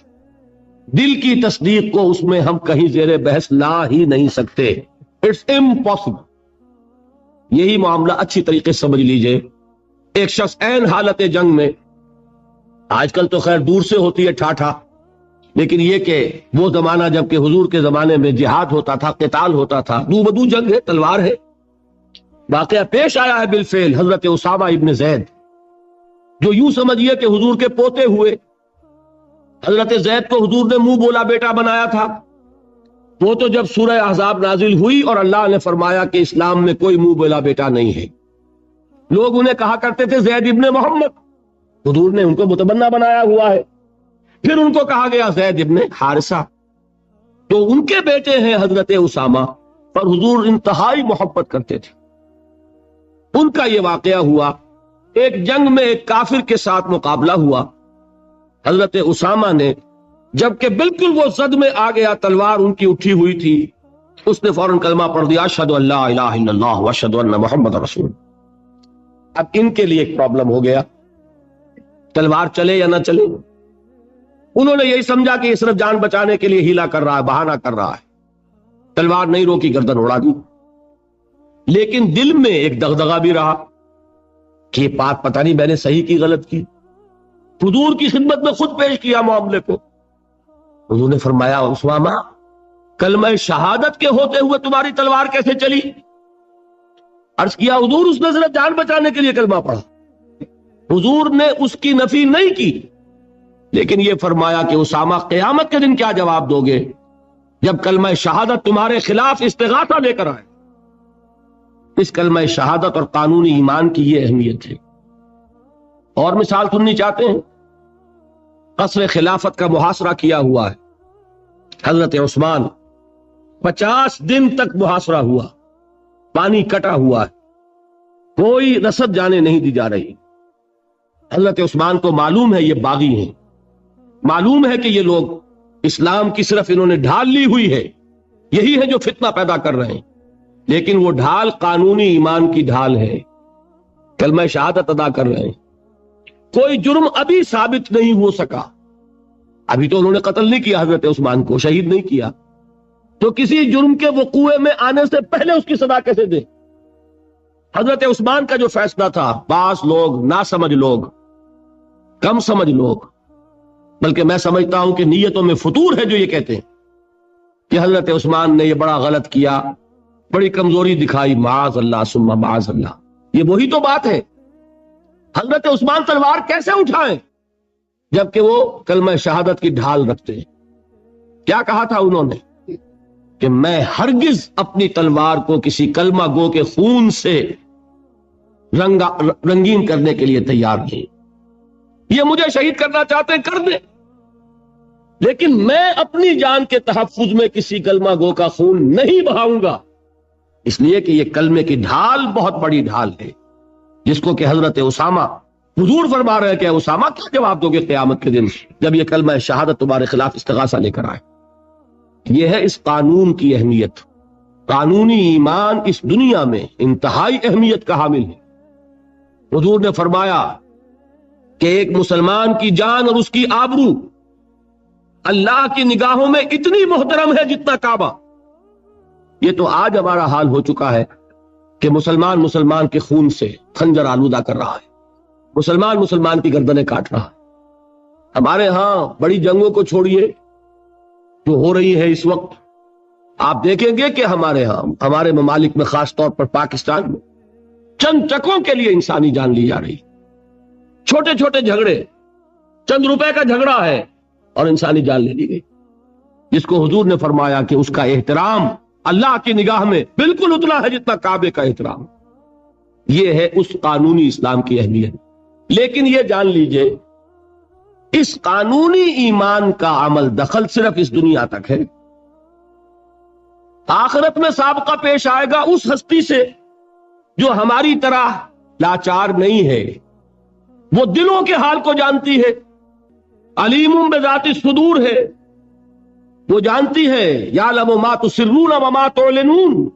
دل کی تصدیق کو اس میں ہم کہیں زیر بحث لا ہی نہیں سکتے۔ It's impossible. یہی معاملہ اچھی طریقے سے سمجھ لیجئے۔ ایک شخص عین حالت جنگ میں، آج کل تو خیر دور سے ہوتی ہے ٹھاٹھا، لیکن یہ کہ وہ زمانہ جب کہ حضور کے زمانے میں جہاد ہوتا تھا، قتال ہوتا تھا، دو بدو جنگ ہے، تلوار ہے۔ واقعہ پیش آیا ہے بالفعل حضرت اسامہ ابن زید، جو یوں سمجھیے کہ حضور کے پوتے ہوئے۔ حضرت زید کو حضور نے منہ بولا بیٹا بنایا تھا۔ وہ تو جب سورہ احزاب نازل ہوئی اور اللہ نے فرمایا کہ اسلام میں کوئی منہ بولا بیٹا نہیں ہے، لوگ انہیں کہا کرتے تھے زید ابن محمد، حضور نے ان کو متبنہ بنایا ہوا ہے۔ پھر ان کو کہا گیا زید ابن حارثہ، تو ان کے بیٹے ہیں حضرت اسامہ، پر حضور انتہائی محبت کرتے تھے۔ ان کا یہ واقعہ ہوا، ایک جنگ میں ایک کافر کے ساتھ مقابلہ ہوا۔ حضرت اسامہ نے جبکہ بالکل وہ زد میں آ گیا، تلوار ان کی اٹھی ہوئی تھی، اس نے فوراً کلمہ پڑھ دیا، اشہد ان لا الہ الا اللہ واشہد ان محمد رسول۔ اب ان کے لیے ایک پرابلم ہو گیا، تلوار چلے یا نہ چلے؟ انہوں نے یہی سمجھا کہ یہ صرف جان بچانے کے لیے ہیلا کر رہا ہے، بہانہ کر رہا ہے، تلوار نہیں روکی، گردن اڑا دی۔ لیکن دل میں ایک دغدغہ بھی رہا کہ یہ بات پتہ نہیں میں نے صحیح کی غلط کی۔ حضور کی خدمت میں خود پیش کیا معاملے کو۔ حضور نے فرمایا اسامہ کلمہ شہادت کے ہوتے ہوئے تمہاری تلوار کیسے چلی؟ عرض کیا حضور اس نے صرف جان بچانے کے لیے کلمہ پڑھا۔ حضور نے اس کی نفی نہیں کی، لیکن یہ فرمایا کہ اسامہ قیامت کے دن کیا جواب دو گے جب کلمہ شہادت تمہارے خلاف استغاثہ لے کر آئے۔ اس کلمہ شہادت اور قانونی ایمان کی یہ اہمیت ہے۔ اور مثال سننی چاہتے ہیں؟ قصر خلافت کا محاصرہ کیا ہوا ہے حضرت عثمان، 50 دن تک محاصرہ ہوا، پانی کٹا ہوا ہے، کوئی رسد جانے نہیں دی جا رہی۔ حضرت عثمان کو معلوم ہے یہ باغی ہیں، معلوم ہے کہ یہ لوگ اسلام کی صرف انہوں نے ڈھال لی ہوئی ہے، یہی ہے جو فتنہ پیدا کر رہے ہیں، لیکن وہ ڈھال قانونی ایمان کی ڈھال ہے، کلمہ شہادت ادا کر رہے ہیں۔ کوئی جرم ابھی ثابت نہیں ہو سکا، ابھی تو انہوں نے قتل نہیں کیا حضرت عثمان کو، شہید نہیں کیا، تو کسی جرم کے وقوع میں آنے سے پہلے اس کی سزا کیسے دے؟ حضرت عثمان کا جو فیصلہ تھا، بعض لوگ ناسمجھ لوگ، کم سمجھ لوگ، بلکہ میں سمجھتا ہوں کہ نیتوں میں فطور ہے جو یہ کہتے ہیں کہ حضرت عثمان نے یہ بڑا غلط کیا، بڑی کمزوری دکھائی، معاذ اللہ ثم معاذ اللہ۔ یہ وہی تو بات ہے، حضرت عثمان تلوار کیسے اٹھائیں جبکہ وہ کلمہ شہادت کی ڈھال رکھتے ہیں؟ کیا کہا تھا انہوں نے کہ میں ہرگز اپنی تلوار کو کسی کلمہ گو کے خون سے رنگین کرنے کے لیے تیار نہیں، یہ مجھے شہید کرنا چاہتے ہیں کر دیں، لیکن میں اپنی جان کے تحفظ میں کسی کلمہ گو کا خون نہیں بہاؤں گا، اس لیے کہ یہ کلمے کی ڈھال بہت بڑی ڈھال ہے، جس کو کہ حضرت اسامہ، حضور فرما رہے ہیں کہ اسامہ کیا جواب دو گے قیامت کے دن جب یہ کلمہ شہادت تمہارے خلاف استغاثہ لے کر آئے؟ یہ ہے اس قانون کی اہمیت۔ قانونی ایمان اس دنیا میں انتہائی اہمیت کا حامل ہے۔ حضور نے فرمایا کہ ایک مسلمان کی جان اور اس کی آبرو اللہ کی نگاہوں میں اتنی محترم ہے جتنا کعبہ۔ یہ تو آج ہمارا حال ہو چکا ہے کہ مسلمان کے خون سے خنجر آلودہ کر رہا ہے، مسلمان کی گردنیں کاٹ رہا ہے۔ ہمارے ہاں بڑی جنگوں کو چھوڑیے جو ہو رہی ہے اس وقت، آپ دیکھیں گے کہ ہمارے ہاں، ہمارے ممالک میں، خاص طور پر پاکستان میں، چند ٹکوں کے لیے انسانی جان لی جا رہی، چھوٹے چھوٹے جھگڑے، چند روپے کا جھگڑا ہے اور انسانی جان لے لی گئی، جس کو حضور نے فرمایا کہ اس کا احترام اللہ کی نگاہ میں بالکل اتنا ہے جتنا کعبے کا احترام۔ یہ ہے اس قانونی اسلام کی اہمیت۔ لیکن یہ جان لیجئے اس قانونی ایمان کا عمل دخل صرف اس دنیا تک ہے، آخرت میں سابقہ پیش آئے گا اس ہستی سے جو ہماری طرح لاچار نہیں ہے، وہ دلوں کے حال کو جانتی ہے، علیم بذات الصدور ہے، وہ جانتی ہے یعلم ما تسرون وما تعلنون،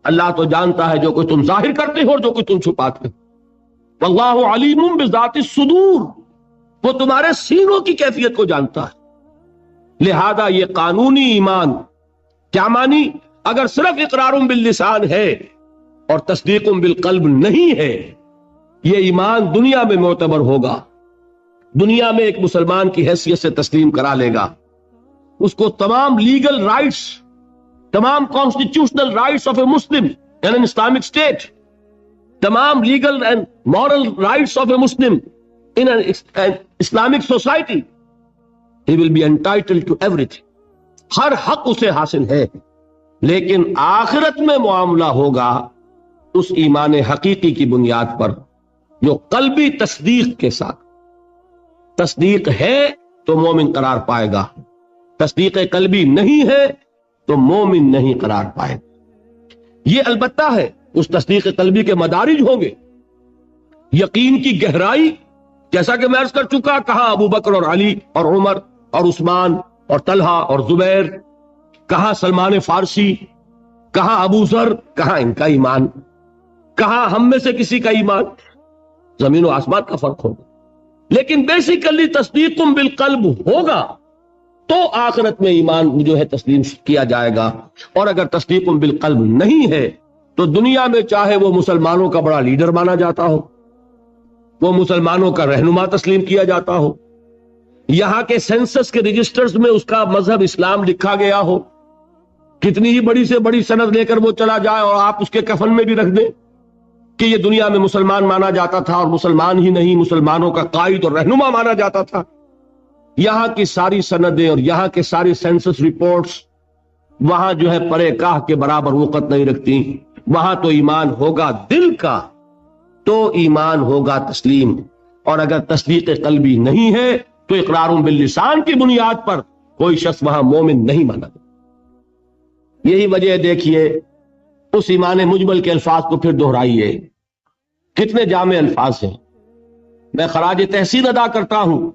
اللہ تو جانتا ہے جو کوئی تم ظاہر کرتے ہو اور جو کوئی تم چھپاتے ہو، واللہ علیم بذات الصدور، وہ تمہارے سینوں کی کیفیت کو جانتا ہے۔ لہذا یہ قانونی ایمان کیا مانی؟ اگر صرف اقرار باللسان ہے اور تصدیق بالقلب نہیں ہے، یہ ایمان دنیا میں معتبر ہوگا، دنیا میں ایک مسلمان کی حیثیت سے تسلیم کرا لے گا، اس کو تمام لیگل رائٹس، تمام constitutional rights of a Muslim in an Islamic state, تمام legal and moral rights of a Muslim in an Islamic society, he will be entitled to everything. ہر حق اسے حاصل ہے، لیکن آخرت میں معاملہ ہوگا اس ایمان حقیقی کی بنیاد پر جو قلبی تصدیق کے ساتھ، تصدیق ہے تو مومن قرار پائے گا، تصدیق قلبی نہیں ہے تو مومن نہیں قرار پائے گا۔ یہ البتہ ہے اس تصدیق قلبی کے مدارج ہوں گے، یقین کی گہرائی، جیسا کہ میں عرض کر چکا، کہاں ابو بکر اور علی اور عمر اور عثمان اور طلحہ اور زبیر، کہاں سلمان فارسی، کہاں ابو ذر، کہاں ان کا ایمان، کہاں ہم میں سے کسی کا ایمان، زمین و آسمان کا فرق ہوگا۔ لیکن بیسیکلی تصدیق بالقلب ہوگا تو آخرت میں ایمان جو ہے تسلیم کیا جائے گا، اور اگر تصدیق بالقلب نہیں ہے تو دنیا میں چاہے وہ مسلمانوں کا بڑا لیڈر مانا جاتا ہو، وہ مسلمانوں کا رہنما تسلیم کیا جاتا ہو، یہاں کے سینسس کے رجسٹرز میں اس کا مذہب اسلام لکھا گیا ہو، کتنی ہی بڑی سے بڑی سند لے کر وہ چلا جائے اور آپ اس کے کفن میں بھی رکھ دیں کہ یہ دنیا میں مسلمان مانا جاتا تھا، اور مسلمان ہی نہیں مسلمانوں کا قائد اور رہنما مانا جاتا تھا، یہاں کی ساری سندیں اور یہاں کے ساری سینسس رپورٹس وہاں جو ہے پرے کاہ کے برابر وقت نہیں رکھتی۔ وہاں تو ایمان ہوگا دل کا تو ایمان ہوگا تسلیم، اور اگر تصدیق قلبی نہیں ہے تو اقرار باللسان کی بنیاد پر کوئی شخص وہاں مومن نہیں مانا جائے۔ یہی وجہ دیکھیے اس ایمان مجمل کے الفاظ کو پھر دہرائیے، کتنے جامع الفاظ ہیں۔ میں خراج تحسین ادا کرتا ہوں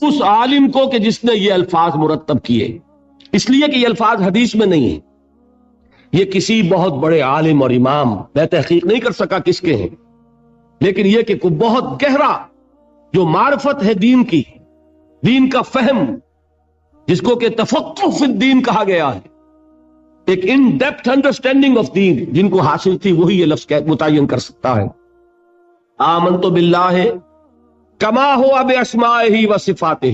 اس عالم کو کہ جس نے یہ الفاظ مرتب کیے، اس لیے کہ یہ الفاظ حدیث میں نہیں ہیں، یہ کسی بہت بڑے عالم اور امام، میں تحقیق نہیں کر سکا کس کے ہیں، لیکن یہ کہ کوئی بہت گہرا جو معرفت ہے دین کی، دین کا فہم جس کو کہ تفقہ فی الدین کہا گیا ہے، ایک ان ڈیپتھ انڈرسٹینڈنگ آف دین جن کو حاصل تھی، وہی یہ لفظ متعین کر سکتا ہے۔ آمنت باللہ کما ہوا باسمائہ و صفاتہ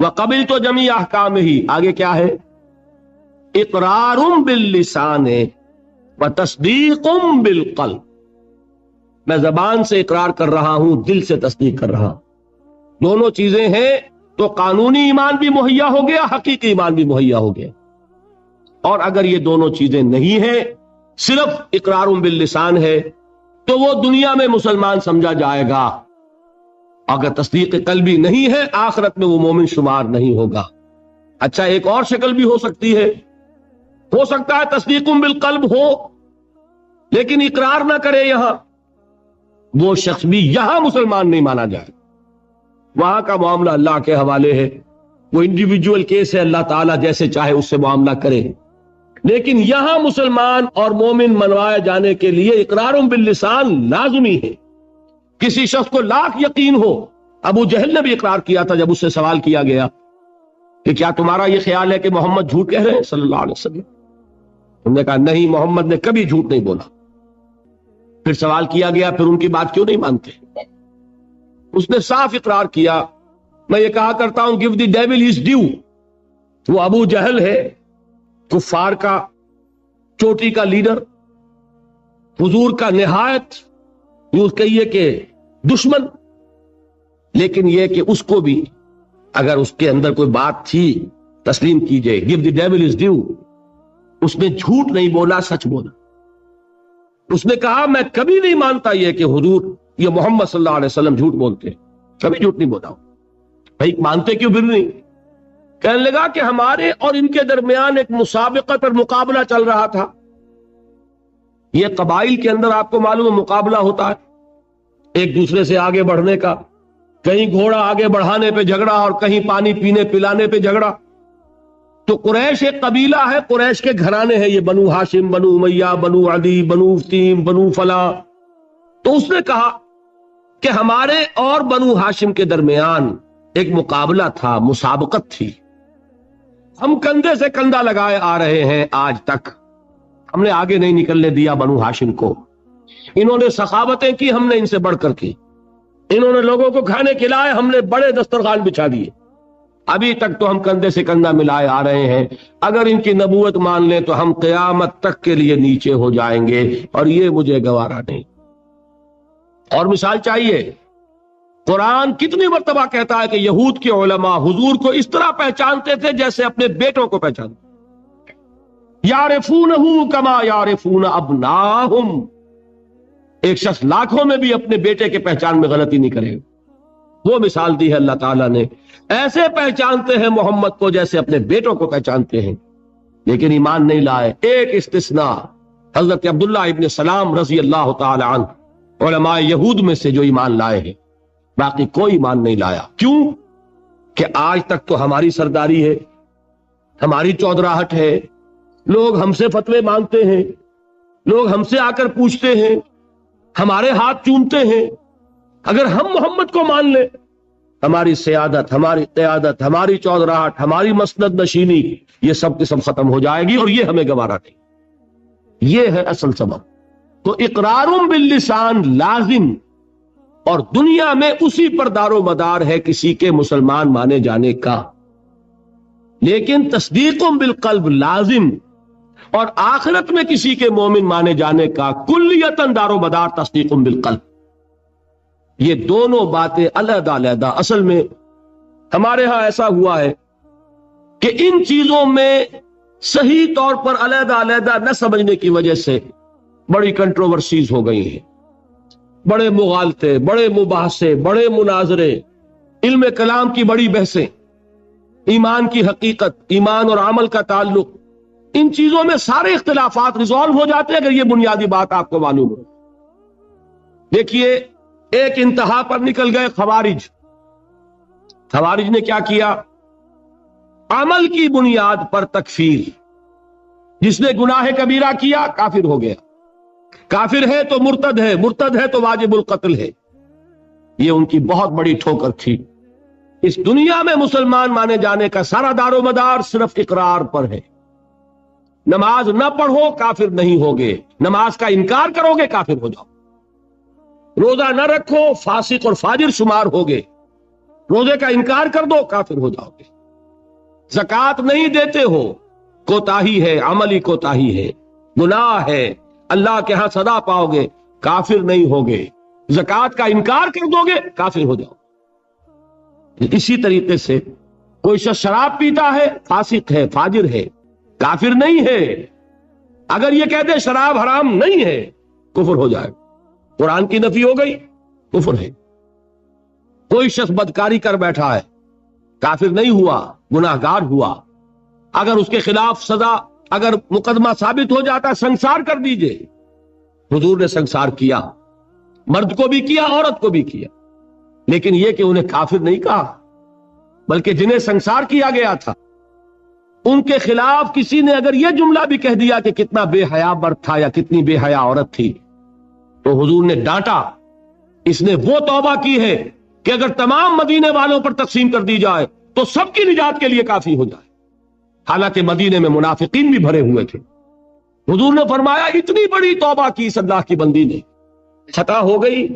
وقبلت جمیع احکامہ، آگے کیا ہے؟ اقرار باللسان و تصدیق بالقلب، میں زبان سے اقرار کر رہا ہوں، دل سے تصدیق کر رہا ہوں، دونوں چیزیں ہیں تو قانونی ایمان بھی مہیا ہو گیا، حقیقی ایمان بھی مہیا ہو گیا۔ اور اگر یہ دونوں چیزیں نہیں ہیں، صرف اقرار باللسان ہے، تو وہ دنیا میں مسلمان سمجھا جائے گا، اگر تصدیق قلبی نہیں ہے آخرت میں وہ مومن شمار نہیں ہوگا۔ اچھا ایک اور شکل بھی ہو سکتی ہے، ہو سکتا ہے تصدیق بالقلب ہو لیکن اقرار نہ کرے، یہاں وہ شخص بھی یہاں مسلمان نہیں مانا جائے، وہاں کا معاملہ اللہ کے حوالے ہے، وہ انڈیویجول کیس ہے، اللہ تعالیٰ جیسے چاہے اس سے معاملہ کرے، لیکن یہاں مسلمان اور مومن منوائے جانے کے لیے اقرار باللسان لازمی ہے۔ کسی شخص کو لاکھ یقین ہو، ابو جہل نے بھی اقرار کیا تھا جب اس سے سوال کیا گیا کہ کیا تمہارا یہ خیال ہے کہ محمد جھوٹ کہہ رہے ہیں صلی اللہ علیہ وسلم؟ انہوں نے کہا نہیں، محمد نے کبھی جھوٹ نہیں بولا۔ پھر سوال کیا گیا پھر ان کی بات کیوں نہیں مانتے؟ اس نے صاف اقرار کیا، میں یہ کہا کرتا ہوں give the devil his due۔ وہ ابو جہل ہے، کفار کا چوٹی کا لیڈر، حضور کا نہایت یوں کہیے کہ دشمن، لیکن یہ کہ اس کو بھی اگر اس کے اندر کوئی بات تھی تسلیم کیجئے، give the devil his due۔ اس نے جھوٹ نہیں بولا، سچ بولا۔ اس نے کہا میں کبھی نہیں مانتا یہ کہ حضور یہ محمد صلی اللہ علیہ وسلم جھوٹ بولتے، کبھی جھوٹ نہیں بولا۔ بھائی مانتے کیوں پھر نہیں؟ کہنے لگا کہ ہمارے اور ان کے درمیان ایک مسابقت اور مقابلہ چل رہا تھا۔ یہ قبائل کے اندر آپ کو معلوم ہے مقابلہ ہوتا ہے ایک دوسرے سے آگے بڑھنے کا، کہیں گھوڑا آگے بڑھانے پہ جھگڑا اور کہیں پانی پینے پلانے پہ جھگڑا۔ تو قریش ایک قبیلہ ہے، قریش کے گھرانے ہیں، یہ بنو ہاشم، بنو امیہ، بنو عدی، بنو تیم، بنو فلاں۔ تو اس نے کہا کہ ہمارے اور بنو ہاشم کے درمیان ایک مقابلہ تھا، مسابقت تھی، ہم کندھے سے کندھا لگائے آ رہے ہیں آج تک، ہم نے آگے نہیں نکلنے دیا بنو ہاشم کو۔ انہوں نے سخاوتیں کی، ہم نے ان سے بڑھ کر کی، انہوں نے لوگوں کو کھانے کھلائے، ہم نے بڑے دسترخوان بچھا دیے، ابھی تک تو ہم کندھے سے کندھا ملائے آ رہے ہیں، اگر ان کی نبوت مان لیں تو ہم قیامت تک کے لیے نیچے ہو جائیں گے، اور یہ مجھے گوارا نہیں۔ اور مثال چاہیے، قرآن کتنی مرتبہ کہتا ہے کہ یہود کے علماء حضور کو اس طرح پہچانتے تھے جیسے اپنے بیٹوں کو پہچانتے، یعرفونہ کما یعرفون ابناہم۔ ایک شخص لاکھوں میں بھی اپنے بیٹے کے پہچان میں غلطی نہیں کرے گا، وہ مثال دی ہے اللہ تعالیٰ نے، ایسے پہچانتے ہیں محمد کو جیسے اپنے بیٹوں کو پہچانتے ہیں، لیکن ایمان نہیں لائے۔ ایک استثناء حضرت عبداللہ ابن سلام رضی اللہ تعالی عنہ، علماء یہود میں سے جو ایمان لائے ہیں، باقی کوئی ایمان نہیں لایا۔ کیوں؟ کہ آج تک تو ہماری سرداری ہے، ہماری چودراہٹ ہے، لوگ ہم سے فتوے مانگتے ہیں، لوگ ہم سے آ کر پوچھتے ہیں، ہمارے ہاتھ چومتے ہیں، اگر ہم محمد کو مان لیں، ہماری سیادت، ہماری قیادت، ہماری چودراہٹ، ہماری مسند نشینی، یہ سب کی سب ختم ہو جائے گی، اور یہ ہمیں گوارا نہیں۔ یہ ہے اصل سبب۔ تو اقرار باللسان لازم، اور دنیا میں اسی پر دار و مدار ہے کسی کے مسلمان مانے جانے کا، لیکن تصدیق بالقلب لازم، اور آخرت میں کسی کے مومن مانے جانے کا کلیتاً دار و مدار تصدیق بالقلب۔ یہ دونوں باتیں علیحدہ علیحدہ۔ اصل میں ہمارے ہاں ایسا ہوا ہے کہ ان چیزوں میں صحیح طور پر علیحدہ علیحدہ نہ سمجھنے کی وجہ سے بڑی کنٹروورسیز ہو گئی ہیں، بڑے مغالطے، بڑے مباحثے، بڑے مناظرے، علم کلام کی بڑی بحثیں، ایمان کی حقیقت، ایمان اور عمل کا تعلق، ان چیزوں میں سارے اختلافات ریزالو ہو جاتے ہیں اگر یہ بنیادی بات آپ کو معلوم ہو۔ دیکھیے، ایک انتہا پر نکل گئے خوارج۔ خوارج نے کیا کیا؟ عمل کی بنیاد پر تکفیر۔ جس نے گناہ کبیرہ کیا کافر ہو گیا، کافر ہے تو مرتد ہے، مرتد ہے تو واجب القتل ہے۔ یہ ان کی بہت بڑی ٹھوکر تھی۔ اس دنیا میں مسلمان مانے جانے کا سارا دار و مدار صرف اقرار پر ہے۔ نماز نہ پڑھو کافر نہیں ہوگے، نماز کا انکار کرو گے کافر ہو جاؤ۔ روزہ نہ رکھو فاسق اور فاجر شمار ہوگے، روزے کا انکار کر دو کافر ہو جاؤ گے۔ زکوٰۃ نہیں دیتے ہو، کوتاہی ہے، عملی کوتاہی ہے، گناہ ہے، اللہ کے ہاں سزا پاؤ گے، کافر نہیں ہوگے۔ زکوٰۃ کا انکار کر دو گے کافر ہو جاؤ۔ اسی طریقے سے کوئی شخص شراب پیتا ہے، فاسق ہے، فاجر ہے، کافر نہیں ہے۔ اگر یہ کہہ دے شراب حرام نہیں ہے، کفر ہو جائے، قرآن کی نفی ہو گئی، کفر ہے۔ کوئی شخص بدکاری کر بیٹھا ہے، کافر نہیں ہوا، گناہگار ہوا، اگر اس کے خلاف سزا، اگر مقدمہ ثابت ہو جاتا ہے سنسار کر دیجئے۔ حضور نے سنسار کیا، مرد کو بھی کیا، عورت کو بھی کیا، لیکن یہ کہ انہیں کافر نہیں کہا، بلکہ جنہیں سنسار کیا گیا تھا ان کے خلاف کسی نے اگر یہ جملہ بھی کہہ دیا کہ کتنا بے حیا مرد تھا یا کتنی بے حیا عورت تھی، تو حضور نے ڈانٹا۔ اس نے وہ توبہ کی ہے کہ اگر تمام مدینے والوں پر تقسیم کر دی جائے تو سب کی نجات کے لیے کافی ہو جائے، حالانکہ مدینے میں منافقین بھی بھرے ہوئے تھے۔ حضور نے فرمایا اتنی بڑی توبہ کی اس اللہ کی بندی نے، خطا ہو گئی،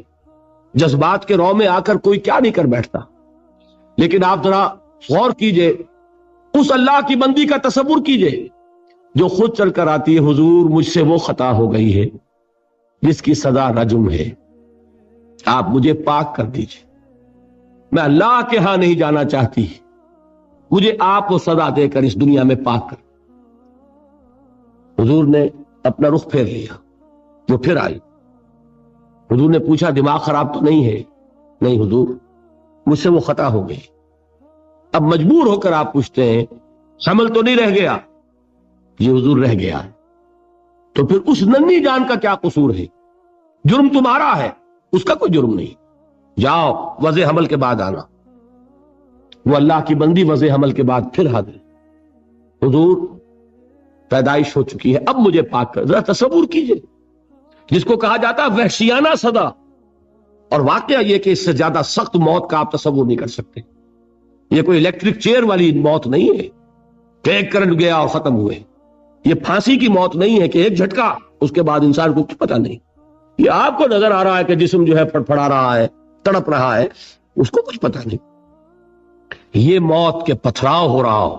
جذبات کے رو میں آ کر کوئی کیا نہیں کر بیٹھتا، لیکن آپ ذرا غور کیجئے، اس اللہ کی بندی کا تصور کیجئے جو خود چل کر آتی ہے، حضور مجھ سے وہ خطا ہو گئی ہے جس کی سزا رجم ہے، آپ مجھے پاک کر دیجئے، میں اللہ کے ہاں نہیں جانا چاہتی، مجھے آپ وہ سزا دے کر اس دنیا میں پاک کر۔ حضور نے اپنا رخ پھیر لیا، وہ پھر آئی۔ حضور نے پوچھا دماغ خراب تو نہیں ہے؟ نہیں حضور، مجھ سے وہ خطا ہو گئی۔ اب مجبور ہو کر آپ پوچھتے ہیں حمل تو نہیں رہ گیا؟ یہ حضور رہ گیا ہے۔ تو پھر اس ننھی جان کا کیا قصور ہے؟ جرم تمہارا ہے، اس کا کوئی جرم نہیں۔ جاؤ وضع حمل کے بعد آنا۔ وہ اللہ کی بندی وضع حمل کے بعد پھر حاضر، حضور پیدائش ہو چکی ہے، اب مجھے پاک کر۔ ذرا تصور کیجئے، جس کو کہا جاتا ہے وحشیانہ سزا، اور واقعہ یہ کہ اس سے زیادہ سخت موت کا آپ تصور نہیں کر سکتے۔ یہ کوئی الیکٹرک چیئر والی موت نہیں ہے کہ ایک کرنٹ گیا اور ختم ہوئے، یہ پھانسی کی موت نہیں ہے کہ ایک جھٹکا اس کے بعد انسان کو کچھ پتا نہیں۔ یہ آپ کو نظر آ رہا ہے کہ جسم جو ہے پھڑپھڑا رہا ہے، تڑپ رہا ہے، اس کو کچھ پتا نہیں۔ یہ موت کے پتھراؤ ہو رہا ہو،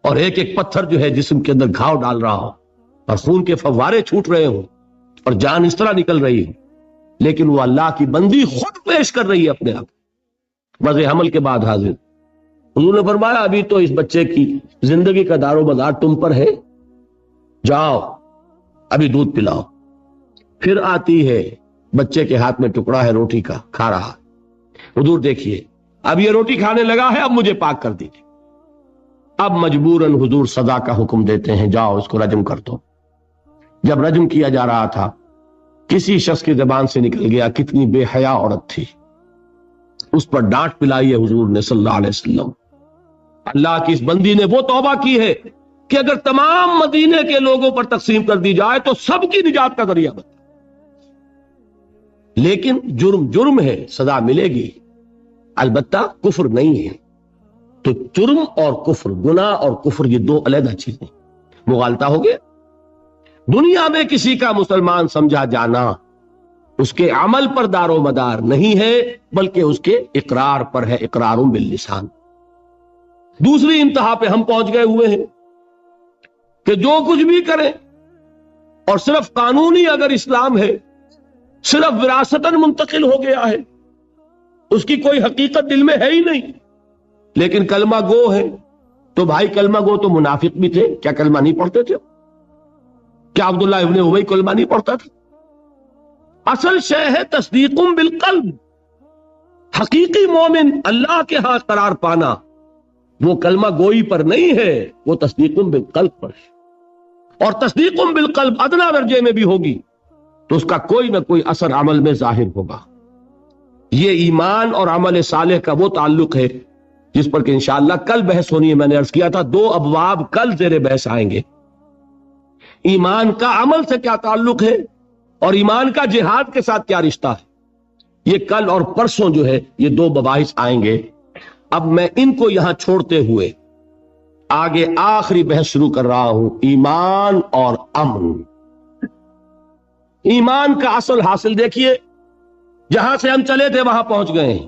اور ایک ایک پتھر جو ہے جسم کے اندر گھاؤ ڈال رہا ہو، اور خون کے فوارے چھوٹ رہے ہوں، اور جان اس طرح نکل رہی ہے، لیکن وہ اللہ کی بندی خود پیش کر رہی ہے اپنے آپ، وضع حمل کے بعد حاضر۔ حضور نے فرمایا ابھی تو اس بچے کی زندگی کا دار و مدار تم پر ہے، جاؤ ابھی دودھ پلاؤ۔ پھر آتی ہے، بچے کے ہاتھ میں ٹکڑا ہے روٹی کا، کھا رہا۔ حضور دیکھیے اب یہ روٹی کھانے لگا ہے، اب مجھے پاک کر دیجیے۔ اب مجبوراً حضور سزا کا حکم دیتے ہیں، جاؤ اس کو رجم کر دو۔ جب رجم کیا جا رہا تھا، کسی شخص کی زبان سے نکل گیا کتنی بے حیا عورت تھی، اس پر ڈانٹ پلائی ہے حضور نے صلی اللہ علیہ وسلم۔ اللہ کی اس بندی نے وہ توبہ کی ہے کہ اگر تمام مدینے کے لوگوں پر تقسیم کر دی جائے تو سب کی نجات کا ذریعہ بنتا، لیکن جرم ہے، سزا ملے گی، البتہ کفر نہیں ہے۔ تو جرم اور کفر، گناہ اور کفر، یہ دو علیحدہ چیزیں، مغالطہ ہو گیا۔ دنیا میں کسی کا مسلمان سمجھا جانا اس کے عمل پر دار و مدار نہیں ہے، بلکہ اس کے اقرار پر ہے، اقرار باللسان۔ دوسری انتہا پہ ہم پہنچ گئے ہوئے ہیں کہ جو کچھ بھی کریں، اور صرف قانونی اگر اسلام ہے، صرف وراثتاً منتقل ہو گیا ہے، اس کی کوئی حقیقت دل میں ہے ہی نہیں، لیکن کلمہ گو ہے، تو بھائی کلمہ گو تو منافق بھی تھے، کیا کلمہ نہیں پڑھتے تھے؟ کیا عبداللہ ابن ابی کلمہ نہیں پڑھتا تھا؟ اصل شے ہے تصدیق بالقلب۔ حقیقی مومن اللہ کے ہاں قرار پانا وہ کلمہ گوئی پر نہیں ہے، وہ تصدیق بالقلب پر ہے، اور تصدیق بالقلب ادنا درجے میں بھی ہوگی تو اس کا کوئی نہ کوئی اثر عمل میں ظاہر ہوگا۔ یہ ایمان اور عمل صالح کا وہ تعلق ہے جس پر کہ انشاءاللہ کل بحث ہونی ہے۔ میں نے عرض کیا تھا 2 ابواب کل زیر بحث آئیں گے۔ ایمان کا عمل سے کیا تعلق ہے اور ایمان کا جہاد کے ساتھ کیا رشتہ ہے، یہ کل اور پرسوں جو ہے یہ 2 مباحث آئیں گے۔ اب میں ان کو یہاں چھوڑتے ہوئے آگے آخری بحث شروع کر رہا ہوں، ایمان اور امن۔ ایمان کا اصل حاصل دیکھیے، جہاں سے ہم چلے تھے وہاں پہنچ گئے ہیں۔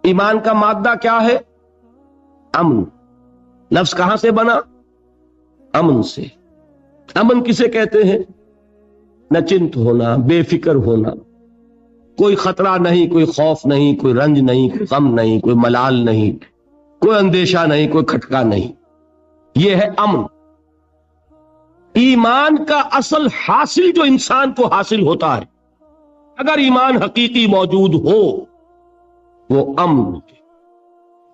ایمان کا مادہ کیا ہے؟ امن۔ لفظ کہاں سے بنا؟ امن سے۔ امن کسے کہتے ہیں؟ نچنت ہونا، بے فکر ہونا، کوئی خطرہ نہیں، کوئی خوف نہیں، کوئی رنج نہیں، کوئی غم نہیں، کوئی ملال نہیں، کوئی اندیشہ نہیں، کوئی کھٹکا نہیں، یہ ہے امن۔ ایمان کا اصل حاصل جو انسان کو حاصل ہوتا ہے، اگر ایمان حقیقی موجود ہو، وہ امن ہے،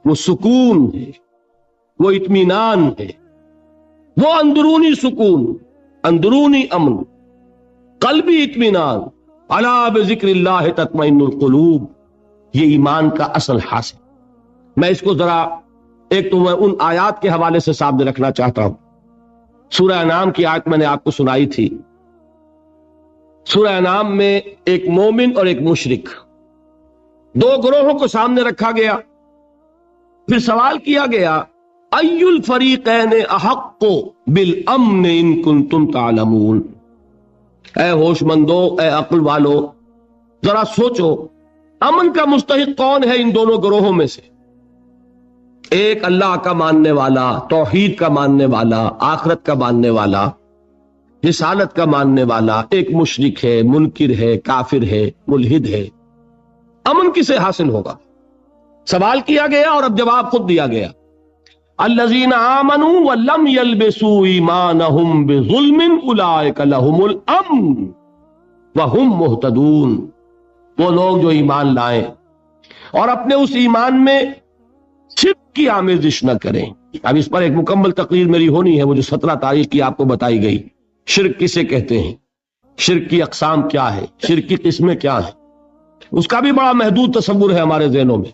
وہ سکون ہے، وہ اطمینان ہے، وہ اندرونی سکون، اندرونی امن، قلبی اطمینان۔ الا بذکر اللہ تطمئن القلوب، یہ ایمان کا اصل حاصل۔ میں اس کو ذرا ایک تو میں ان آیات کے حوالے سے سامنے رکھنا چاہتا ہوں۔ سورہ انعام کی آیت میں نے آپ کو سنائی تھی۔ سورہ انعام میں ایک مومن اور ایک مشرک، 2 گروہوں کو سامنے رکھا گیا، پھر سوال کیا گیا ای الفریقین احق بالامن ان کنتم تعلمون۔ اے ہوش مندو، اے عقل والو، ذرا سوچو امن کا مستحق کون ہے ان دونوں گروہوں میں سے؟ ایک اللہ کا ماننے والا، توحید کا ماننے والا، آخرت کا ماننے والا، رسالت کا ماننے والا، ایک مشرک ہے، منکر ہے، کافر ہے، ملحد ہے۔ امن کسے حاصل ہوگا؟ سوال کیا گیا اور اب جواب خود دیا گیا، الذین آمنوا ولم یلبسوا ایمانہم بظلم اولئک لہم الامن وہم مہتدون۔ وہ لوگ جو ایمان لائیں اور اپنے اس ایمان میں شرک کی آمیزش نہ کریں۔ اب اس پر ایک مکمل تقریر میری ہونی ہے، وہ جو 17 تاریخ کی آپ کو بتائی گئی۔ شرک کسے کہتے ہیں، شرک کی اقسام کیا ہے، شرک کی قسمیں کیا ہیں، اس کا بھی بڑا محدود تصور ہے ہمارے ذہنوں میں۔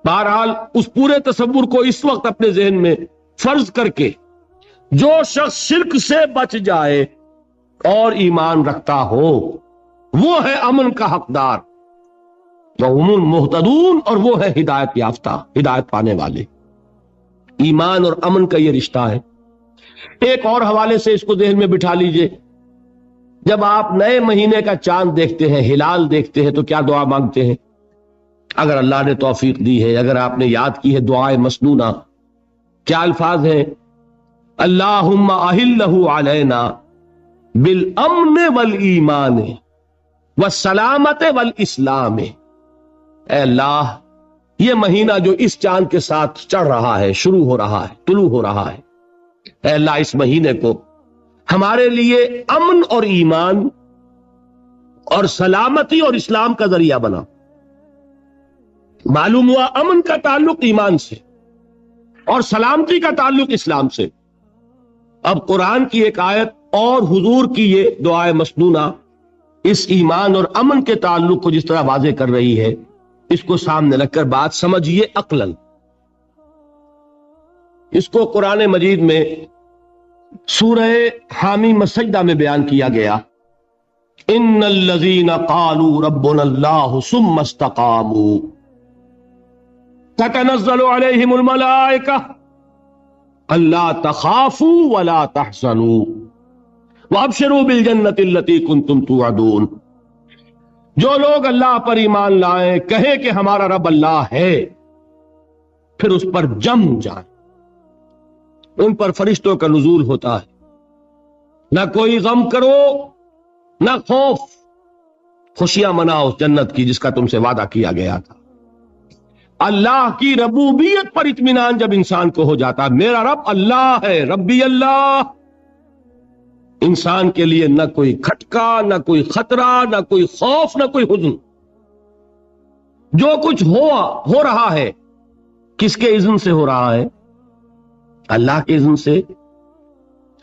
بہرحال اس پورے تصور کو اس وقت اپنے ذہن میں فرض کر کے جو شخص شرک سے بچ جائے اور ایمان رکھتا ہو، وہ ہے امن کا حقدار، وہم المہتدون، اور وہ ہے ہدایت یافتہ، ہدایت پانے والے۔ ایمان اور امن کا یہ رشتہ ہے۔ ایک اور حوالے سے اس کو ذہن میں بٹھا لیجئے، جب آپ نئے مہینے کا چاند دیکھتے ہیں، ہلال دیکھتے ہیں، تو کیا دعا مانگتے ہیں؟ اگر اللہ نے توفیق دی ہے، اگر آپ نے یاد کی ہے دعائے مسنونہ، کیا الفاظ ہیں؟ اللہم اہلہ علینا بالامن والایمان والسلامت والاسلام۔ اے اللہ، یہ مہینہ جو اس چاند کے ساتھ چڑھ رہا ہے، شروع ہو رہا ہے، طلوع ہو رہا ہے، اے اللہ اس مہینے کو ہمارے لیے امن اور ایمان اور سلامتی اور اسلام کا ذریعہ بنا۔ معلوم ہوا امن کا تعلق ایمان سے اور سلامتی کا تعلق اسلام سے۔ اب قرآن کی ایک آیت اور حضور کی یہ دعائے مسنونہ اس ایمان اور امن کے تعلق کو جس طرح واضح کر رہی ہے، اس کو سامنے رکھ کر بات سمجھیے عقلاً۔ اس کو قرآن مجید میں سورہ حامیم السجدہ میں بیان کیا گیا۔ ان الذین قالوا ربنا اللہ ثم استقاموا تتنزل علیہم الملائکہ الا تخافوا ولا تحزنوا وابشروا بالجنۃ التی کنتم توعدون. جو لوگ اللہ پر ایمان لائیں کہیں کہ ہمارا رب اللہ ہے، پھر اس پر جم جائیں. ان پر فرشتوں کا نزول ہوتا ہے. نہ کوئی غم کرو نہ خوف، خوشیاں مناؤ اس جنت کی جس کا تم سے وعدہ کیا گیا تھا. اللہ کی ربوبیت پر اطمینان جب انسان کو ہو جاتا، میرا رب اللہ ہے، ربی اللہ، انسان کے لیے نہ کوئی کھٹکا، نہ کوئی خطرہ، نہ کوئی خوف، نہ کوئی حزن. جو کچھ ہو رہا ہے کس کے اذن سے ہو رہا ہے؟ اللہ کے اذن سے.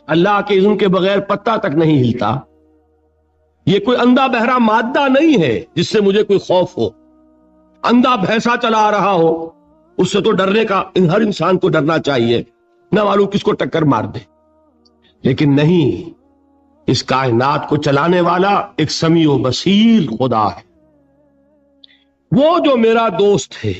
اللہ کے اذن کے بغیر پتا تک نہیں ہلتا. یہ کوئی اندھا بہرا مادہ نہیں ہے جس سے مجھے کوئی خوف ہو. اندھا بھینسا چلا آ رہا ہو اس سے تو ڈرنے کا ہر انسان کو ڈرنا چاہیے، نہ معلوم کس کو ٹکر مار دے. لیکن نہیں، اس کائنات کو چلانے والا ایک سمیع و بصیر خدا ہے. وہ جو میرا دوست ہے،